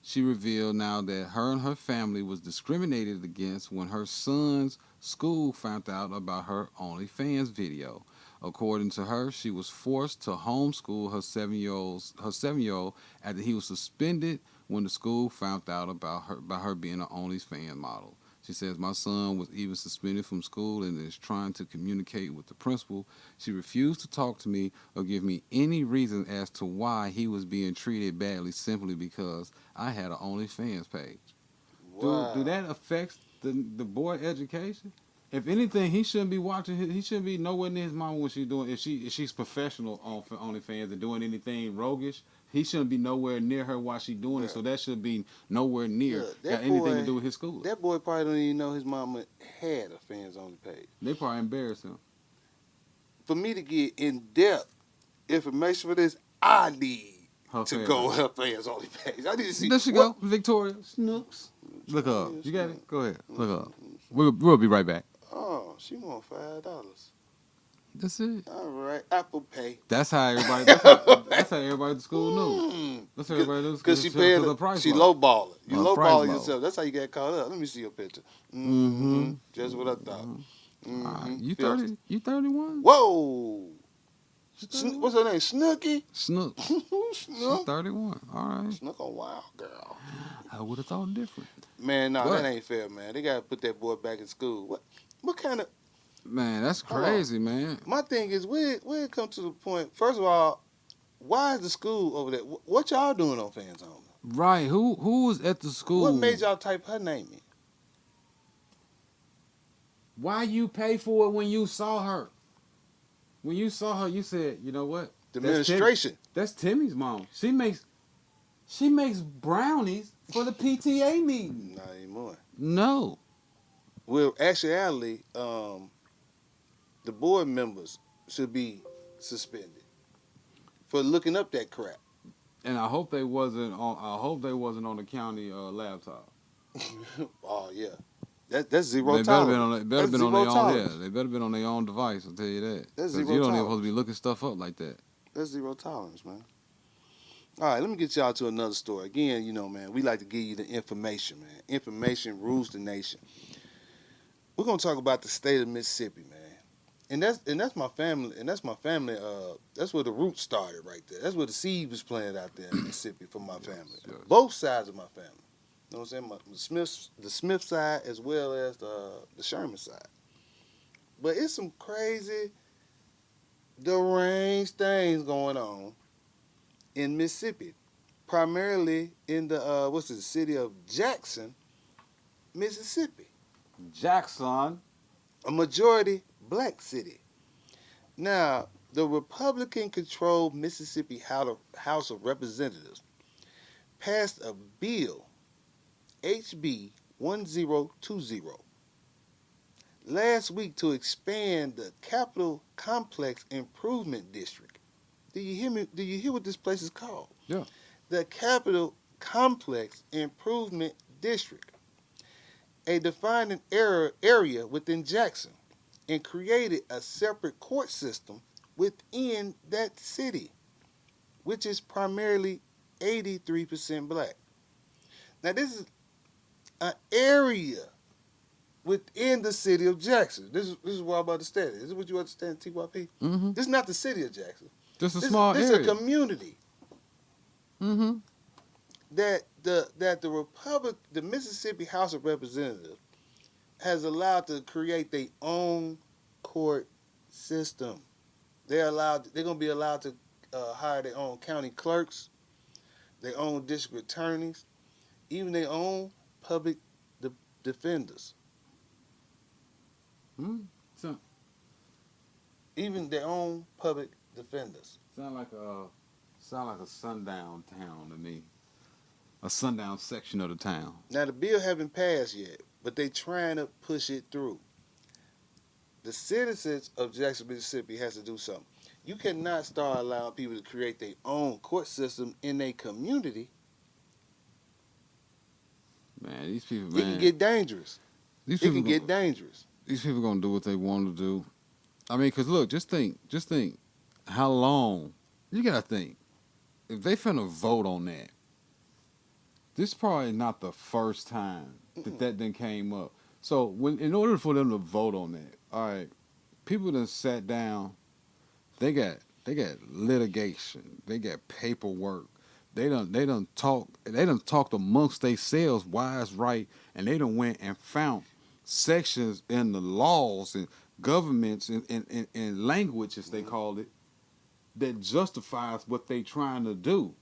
she revealed now that her and her family was discriminated against when her son's school found out about her OnlyFans video. According to her, she was forced to homeschool her 7-year-old after he was suspended when the school found out about her being an OnlyFans model. She says, my son was even suspended from school and is trying to communicate with the principal. She refused to talk to me or give me any reason as to why he was being treated badly simply because I had an OnlyFans page. Wow. Do that affect the boy education? If anything, he shouldn't be watching. He shouldn't be nowhere near his mama when she's doing. If she's professional on OnlyFans and doing anything roguish, he shouldn't be nowhere near her while she's doing it. So that should be nowhere near got anything to do with his school. That boy probably don't even know his mama had a fans only page. They probably embarrassed him. For me to get in depth information for this, I need to go her fans only page. I need to see. There she go, Victoria Snooks. Look up. You got it. Go ahead. Look up. We'll be right back. Oh, she want $5. That's it. All right, Apple Pay. That's how everybody. That's how everybody at the school knew. That's how everybody knew. Because she paid the price. She lowballing. You lowballing yourself. That's how you got caught up. Let me see your picture. Just what I thought. You 30? You 31? Whoa. What's her name? Snooky? Snook. She's 31. All right. Snook a wild girl. I would have thought different. Man, no, that ain't fair, man. They gotta put that boy back in school. What kind of? Man, that's crazy, man. My thing is, where it come to the point? First of all, why is the school over there? What y'all doing on Fans Only? Right. Who was at the school? What made y'all type her name in? Why you pay for it when you saw her? When you saw her, you said, you know what? The administration. That's Timmy's mom. She makes brownies for the PTA meeting. Not anymore. No. Well, actually, the board members should be suspended for looking up that crap. And I hope they wasn't on the county laptop. Oh yeah, that's zero tolerance. They better been on their own. Yeah, they better been on their own device. I'll tell you that. That's zero tolerance. You don't even supposed to be looking stuff up like that. That's zero tolerance, man. All right, let me get y'all to another story. Again, you know, man, we like to give you the information, man. Information rules the nation. We're going to talk about the state of Mississippi, man. And that's my family, that's that's where the roots started right there. That's where the seed was planted out there in Mississippi for my family. Yes. Both sides of my family. You know what I'm saying? The Smith side as well as the Sherman side. But it's some crazy, deranged things going on in Mississippi, primarily in the city of Jackson, Mississippi. Jackson, a majority black city. Now, the Republican-controlled Mississippi House of Representatives passed a bill, HB 1020, last week to expand the Capitol Complex Improvement District. Do you hear me? Do you hear what this place is called? Yeah. The Capitol Complex Improvement District, a defined area within Jackson, and created a separate court system within that city, which is primarily 83% black. Now, this is an area within the city of Jackson. This is what I'm about to stand. Is it what you understand, TYP? Mm-hmm. This is not the city of Jackson. Just a small area. This is a community. Mm-hmm. That the Mississippi House of Representatives has allowed to create their own court system. They're going to be allowed to hire their own county clerks, their own district attorneys, even their own public defenders. So, even their own public defenders. Sound like a sundown town to me. A sundown section of the town. Now the bill haven't passed yet, but they trying to push it through. The citizens of Jackson, Mississippi has to do something. You cannot start allowing people to create their own court system in their community. Man, these people, It can get dangerous. These people gonna do what they want to do. I mean, because look, just think how long, you got to think, if they finna vote on that, this is probably not the first time that then came up. So in order for them to vote on that, all right, people done sat down, they got litigation, they got paperwork, they done talked amongst themselves why it's right, and they done went and found sections in the laws and governments and language, as they call it, that justifies what they trying to do.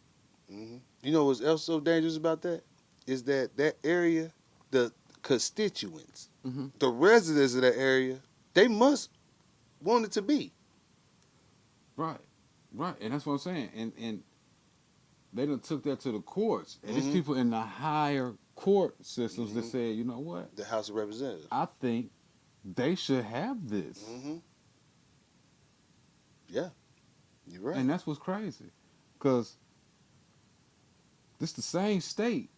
Mm-hmm. You know what's else so dangerous about that? Is that area, the constituents, the residents of that area, they must want it to be. Right. And that's what I'm saying. And they done took that to the courts. And there's people in the higher court systems that said, you know what? The House of Representatives. I think they should have this. Yeah, you're right. And that's what's crazy. Because this the same state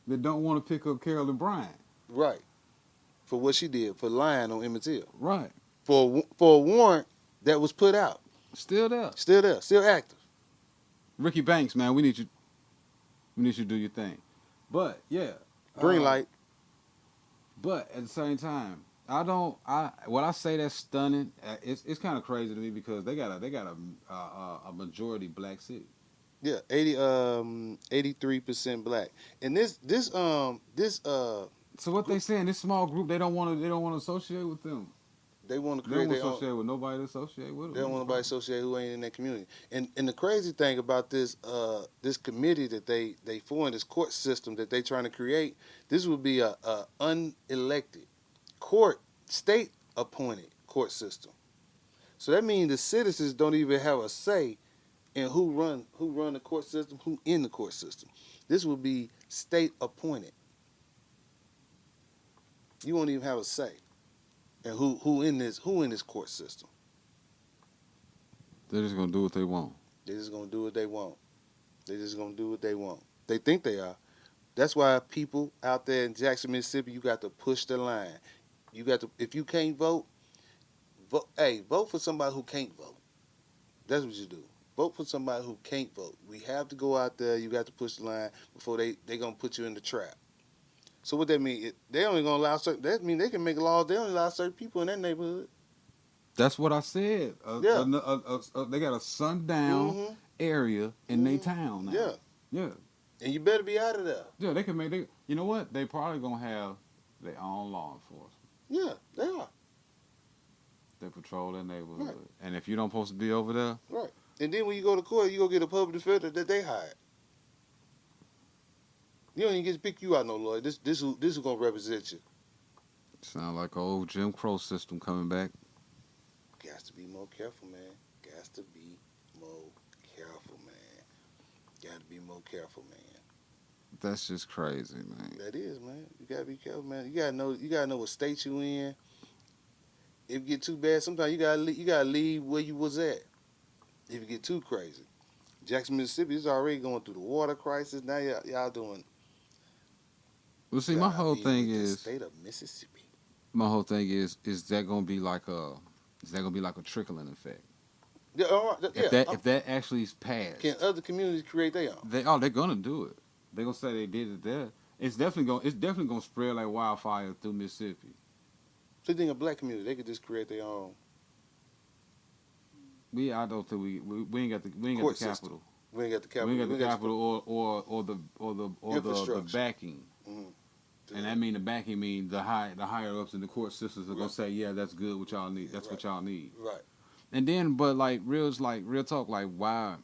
that don't want to pick up Carolyn Bryant. Right. For what she did, for lying on Emmett Till. Right. For a warrant that was put out. Still there. Still active. Ricky Banks, man, we need you to do your thing. But, yeah. Green light. But at the same time, when I say that's stunning, it's kind of crazy to me because they got a majority black city. Yeah, 83% black. And this So what they saying, this small group, they don't want to associate with them. They want to create their own. Associate with nobody to associate with them. They don't want nobody to associate who ain't in that community. And the crazy thing about this committee that they formed, this court system that they trying to create, this would be a unelected state appointed court system. So that means the citizens don't even have a say in who run the court system, who in the court system. This would be state appointed. You won't even have a say in who in this court system. They're just gonna do what they want. They're just gonna do what they want. They think they are. That's why people out there in Jackson, Mississippi, you got to push the line. You got to, if you can't vote, vote for somebody who can't vote. That's what you do. Vote for somebody who can't vote. We have to go out there. You got to push the line before they gonna put you in the trap. So what that mean? They only gonna allow certain. That mean they can make laws. They only allow certain people in that neighborhood. That's what I said. Yeah. They got a sundown area in their town now. Yeah. Yeah. And you better be out of there. Yeah, they can make. You know what? They probably gonna have their own law enforcement. Yeah, they are. They patrol their neighborhood, Right. and if you don't supposed to be over there, right. And then when you go to court, you go get a public defender that they hired. You don't even get to pick you out, no lawyer. This who gonna represent you. sound like an old Jim Crow system coming back. Got to be more careful, man. Got to be more careful, man. Got to be more careful, man. That's just crazy, man. That is, man. You gotta be careful, man. You gotta know what state you in. If you get too bad, sometimes you gotta leave where you was at. If you get too crazy, Jackson, Mississippi is already going through the water crisis. Now y'all doing. Well, see, my whole thing is the state of Mississippi. My whole thing is that gonna be like a trickling effect? Yeah, if that actually is passed, can other communities create their own? They're gonna do it. They're gonna say they did it there. It's definitely gonna spread like wildfire through Mississippi. So you think a black community they could just create their own? I don't think we ain't got the capital. We ain't got the capital. We ain't got the capital or the backing. Mm-hmm. And that mean the backing mean the higher ups in the court systems are gonna say, yeah, that's good what y'all need. That's what y'all need. Right. And then, but like real talk, like why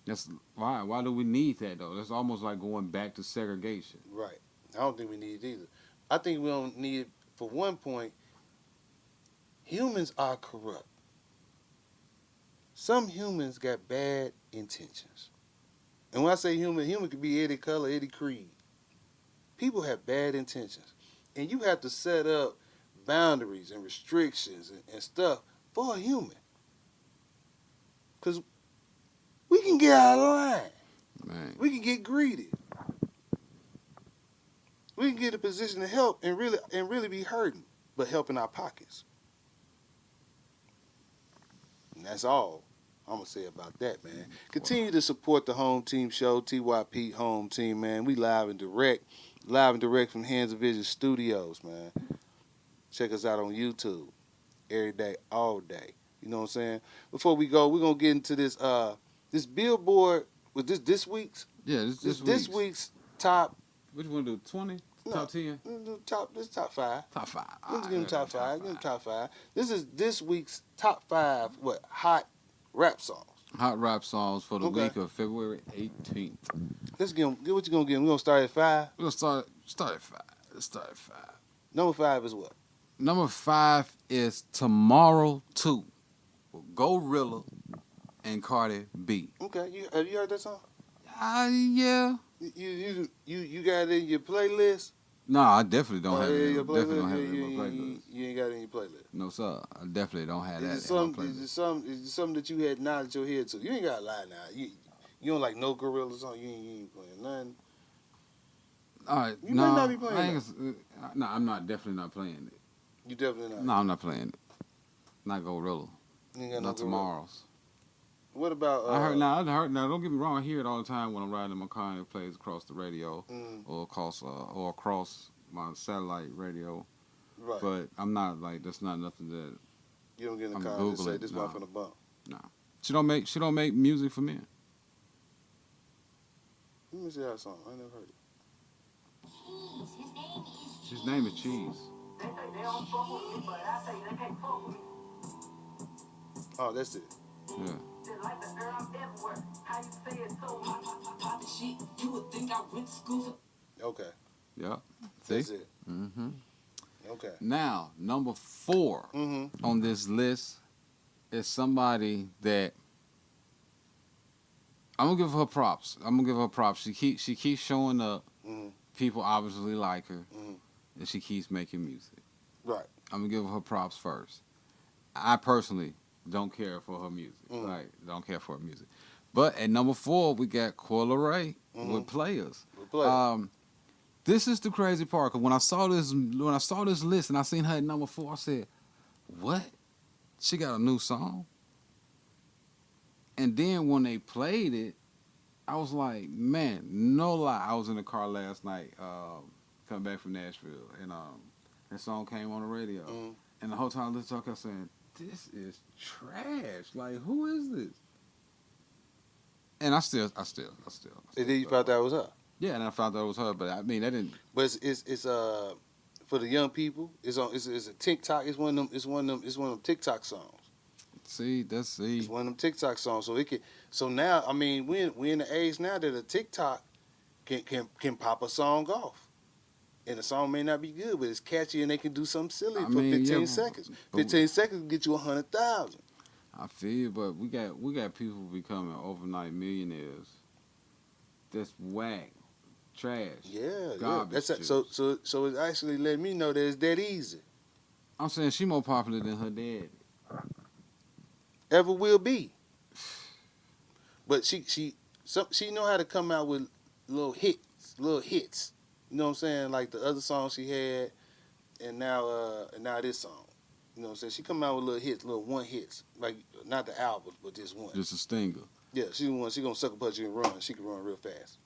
do we need that though? That's almost like going back to segregation. Right. I don't think we need it either. I think we don't need it for one point. Humans are corrupt. Some humans got bad intentions. And when I say human could be Eddie Color, Eddie Creed. People have bad intentions. And you have to set up boundaries and restrictions and stuff for a human. Because we can get out of line. Man. We can get greedy. We can get a position to help and really be hurting, but helping our pockets. And that's all I'm going to say about that, man. Continue to support the HomeTeam Show, TYP Home Team, man. We live and direct from Hands of Vision Studios, man. Check us out on YouTube every day, all day. You know what I'm saying? Before we go, we're going to get into this this Billboard, with this week's? Yeah, this week's top. What you want to do, 20? No, top 10? This is top 5. Top 5. Let's give them top 5. Give them top 5. This is this week's top 5, hot rap songs. Hot rap songs for the week of February 18th. Let's get what you going to give them? We're going to start at 5? We're going to start at 5. Let's start at 5. Number 5 is what? Number 5 is Tomorrow 2. Gorilla and Cardi B. Okay, have you heard that song? Yeah. You got it in your playlist? No, I definitely don't have it. Definitely don't have it in my playlist. You ain't got it in your playlist. No, sir. I definitely don't have that in my playlist. Is it something that you had nodded your head to? You ain't gotta lie now. You don't like no Gorilla song. You ain't playing nothing. All right. You might not be playing it. No, I'm definitely not playing it. You definitely not. No, I'm not playing it. Not Gorilla. You ain't got not no Tomorrow's. What about? I heard. Now, don't get me wrong. I hear it all the time when I'm riding in my car and it plays across the radio or across my satellite radio. Right. But I'm not like that's not nothing that. You don't get in the car and say this one from the bump. No. She don't make music for men. Let me see that song. I never heard it. His name is Cheese. Oh, that's it. Yeah. Okay. Yeah. See? That's it. Mm-hmm. Okay. Now, number 4 on this list is somebody that I'm gonna give her props. She keeps showing up. People obviously like her, and she keeps making music. Right. I'm gonna give her props first. I personally don't care for her music. Like, don't care for her music. But at number 4, we got Coyle Ray with Players. This is the crazy part, because when I saw this list and I seen her at number 4, I said, "What? She got a new song?" And then when they played it, I was like, man, no lie. I was in the car last night, come back from Nashville, and that song came on the radio, and the whole time I listened to it, I kept saying, "This is trash. Like, who is this?" And I still. And then you thought that was her. Yeah, and I found out it was her, but I mean, that didn't. But it's for the young people. It's a TikTok. It's one of them TikTok songs. See. It's one of them TikTok songs. So it can. So now, I mean, we in the age now that a TikTok can pop a song off, and the song may not be good, but it's catchy, and they can do something silly for 15 seconds. 15 seconds get you 100,000. I feel, but we got people becoming overnight millionaires. That's whack, trash. Yeah, garbage. Yeah. So it's actually letting me know that it's that easy. I'm saying she more popular than her dad. Ever will be. But she know how to come out with little hits. You know what I'm saying? Like the other songs she had, and now this song. You know what I'm saying? She come out with little hits, little one hits, like not the album, but just one. Just a stinger. Yeah, she gonna sucker punch you and run. She can run real fast.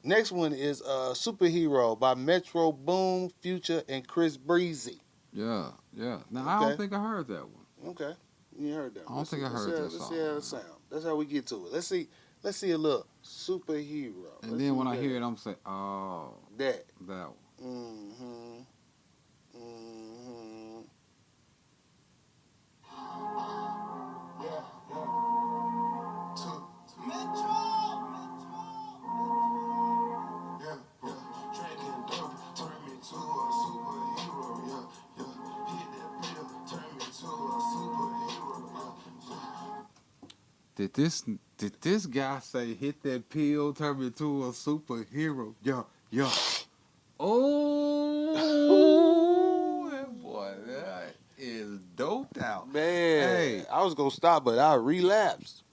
Next one is Superhero by Metro Boom, Future, and Chris Breezy. Yeah. Now I don't think I heard that one. Okay, you heard that one. I don't think I heard that song. Let's see how it sound. That's how we get to it. Let's see a little Superhero. And then when I hear it, I'm saying, oh, that one. Mm-hmm. Did this guy say hit that pill, turn me into a superhero? Yeah. Oh, that boy, that is doped out. Man, hey, I was gonna stop, but I relapsed.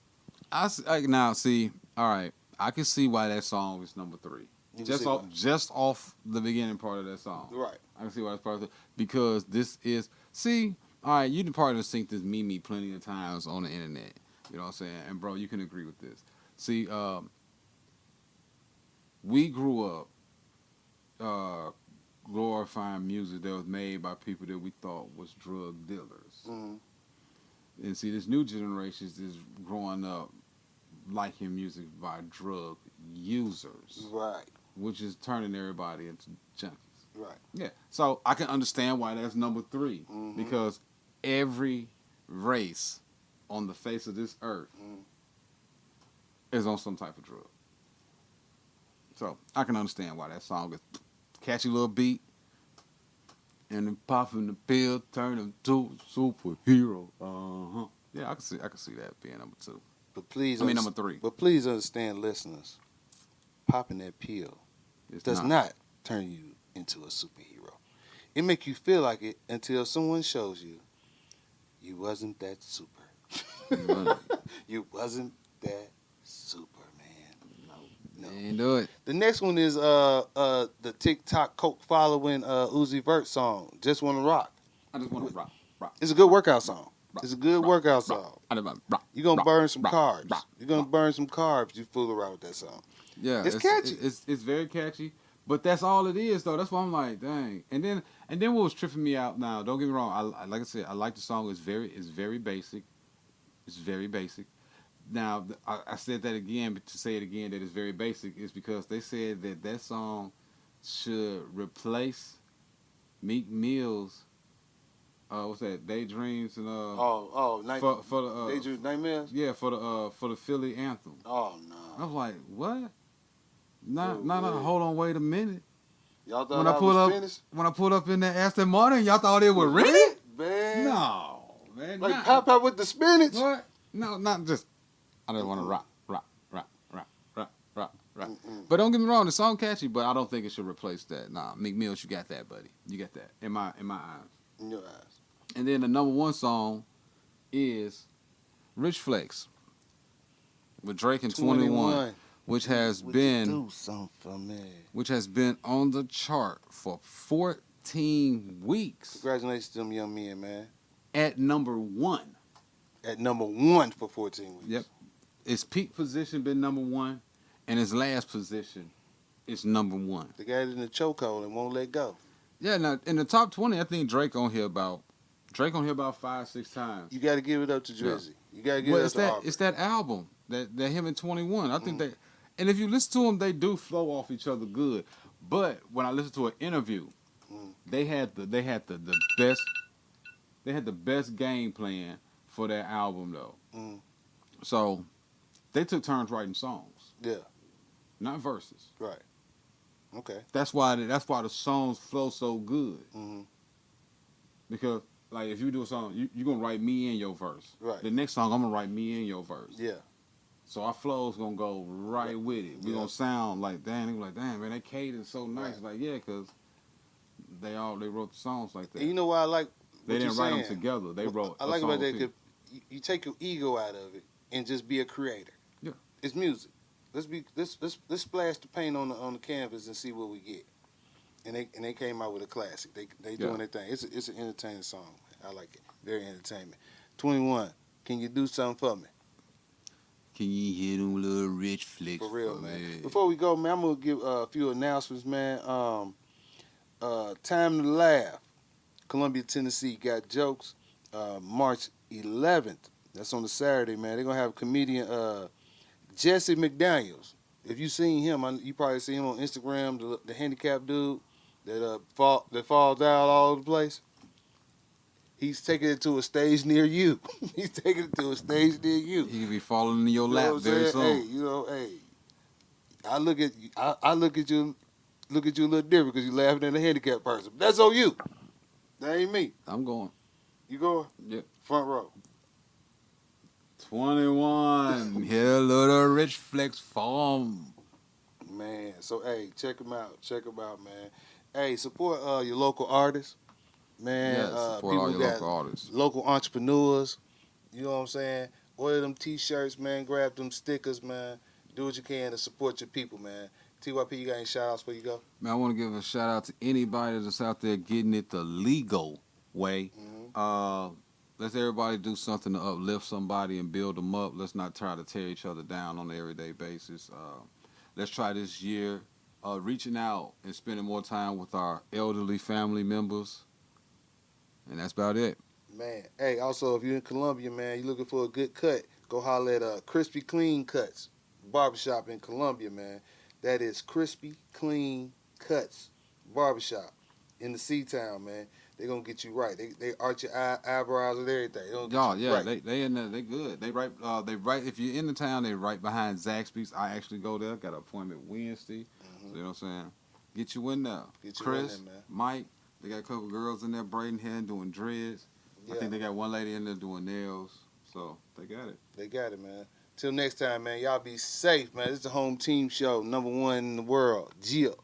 Now see, all right, I can see why that song is number 3. Just off the beginning part of that song. Right. I can see why it's part of it because this is all right. You probably seen this meme plenty of times on the internet. You know what I'm saying? And bro, you can agree with this. See, we grew up glorifying music that was made by people that we thought was drug dealers. Mm-hmm. And see, this new generation is growing up liking music by drug users. Right. Which is turning everybody into junkies. Right. Yeah. So I can understand why that's number 3. Mm-hmm. Because every race on the face of this earth is on some type of drug. So I can understand why that song is catchy little beat and then popping the pill, turn him to a superhero. Yeah, I can see that being number 2. But number 3. But please understand, listeners, popping that pill does not turn you into a superhero. It make you feel like it until someone shows you wasn't that super. You wasn't that super, man. No. Ain't do it. The next one is the TikTok cult following Uzi Vert song, Just Wanna Rock. I just wanna rock. It's a good workout song. It's a good workout rock, song. Rock, You're gonna burn some carbs. Rock, You're gonna burn some carbs. You fool around with that song. Yeah, it's catchy. It's very catchy, but that's all it is though. That's why I'm like, dang. And then what was tripping me out now? Don't get me wrong. Like I said, I like the song. It's very basic. It's very basic. Now I said that again, but to say it again that it's very basic is because they said that song should replace Meek Mill's. What's that? Daydreams and for the Daydreams, Nightmares. Yeah, for the Philly anthem. Oh no! I was like, what? No. Hold on, wait a minute. Y'all thought I was finished? When I pulled up in that Aston Martin, y'all thought it was ready? Man, no, man. Like Popeye with the spinach. What? No, not just. I just want to rock. But don't get me wrong, the song catchy, but I don't think it should replace that. Nah, Meek Mill, you got that, buddy. You got that in my eyes. In your eyes. And then the number 1 song is Rich Flex with Drake and 21, which has been on the chart for 14 weeks. Congratulations to them young men, man. At number 1. At number 1 for 14 weeks. Yep. Its peak position been number 1, and its last position it's number one. They got it in the chokehold and won't let go. Yeah, now in the top 20, I think Drake on here about 5-6 times. You got to give it up to Drizzy. Yeah. You got to give it up to Aubrey. It's that album that him and 21. I think they, and if you listen to them, they do flow off each other good. But when I listen to an interview, they had the best game plan for that album though. So they took turns writing songs. Yeah. Not verses. Right. Okay. That's why the songs flow so good. Because like if you do a song, you're gonna write me in your verse. Right. The next song I'm gonna write me in your verse. Yeah. So our flow's gonna go right with it. We're gonna sound like damn man, that cadence so nice. Right. Like cause they wrote the songs like that. And you know why I like they didn't write them together. They wrote. I like about that because you take your ego out of it and just be a creator. Yeah. It's music. Let's splash the paint on the canvas and see what we get. And they came out with a classic. They doing their thing. It's an entertaining song. I like it. Very entertaining. 21. Can you do something for me? Can you hit them little rich flicks for real, man? Before we go, man, I'm gonna give a few announcements, man. Time to Laugh. Columbia, Tennessee got jokes. March 11th. That's on the Saturday, man. They're gonna have comedian Jesse McDaniels. If you seen him, you probably seen him on Instagram. The handicapped dude that falls out all over the place. He's taking it to a stage near you. He's taking it to a stage near you. He could be falling in your lap very soon. Hey, I look at you. I look at you a little different because you're laughing at a handicapped person. That's on you. That ain't me. I'm going. You going? Yeah. Front row. 21. Hit a little rich flex farm. Man, so hey, check them out. Check them out, man. Hey, support your local artists. Man, support all your local artists. Local entrepreneurs. You know what I'm saying? Order them t-shirts, man. Grab them stickers, man. Do what you can to support your people, man. TYP, you got any shout-outs before you go? Man, I want to give a shout-out to anybody that's out there getting it the legal way. Let's everybody do something to uplift somebody and build them up. Let's not try to tear each other down on an everyday basis. Let's try this year reaching out and spending more time with our elderly family members. And that's about it. Man, hey, also, if you're in Columbia, man, you're looking for a good cut, go holler at Crispy Clean Cuts Barbershop in Columbia, man. That is Crispy Clean Cuts Barbershop in the C-Town, man. They're going to get you right. They arch your eyebrows and everything. Right. They in there. They good. They right. If you're in the town, they right behind Zaxby's. I actually go there. Got an appointment Wednesday. So you know what I'm saying? Get you in there. Chris, in there, man. Mike, they got a couple girls in there braiding hair and doing dreads. Yeah. I think they got one lady in there doing nails. So they got it. They got it, man. Till next time, man. Y'all be safe, man. This is the HomeTeam Show, #1 in the world. Jill.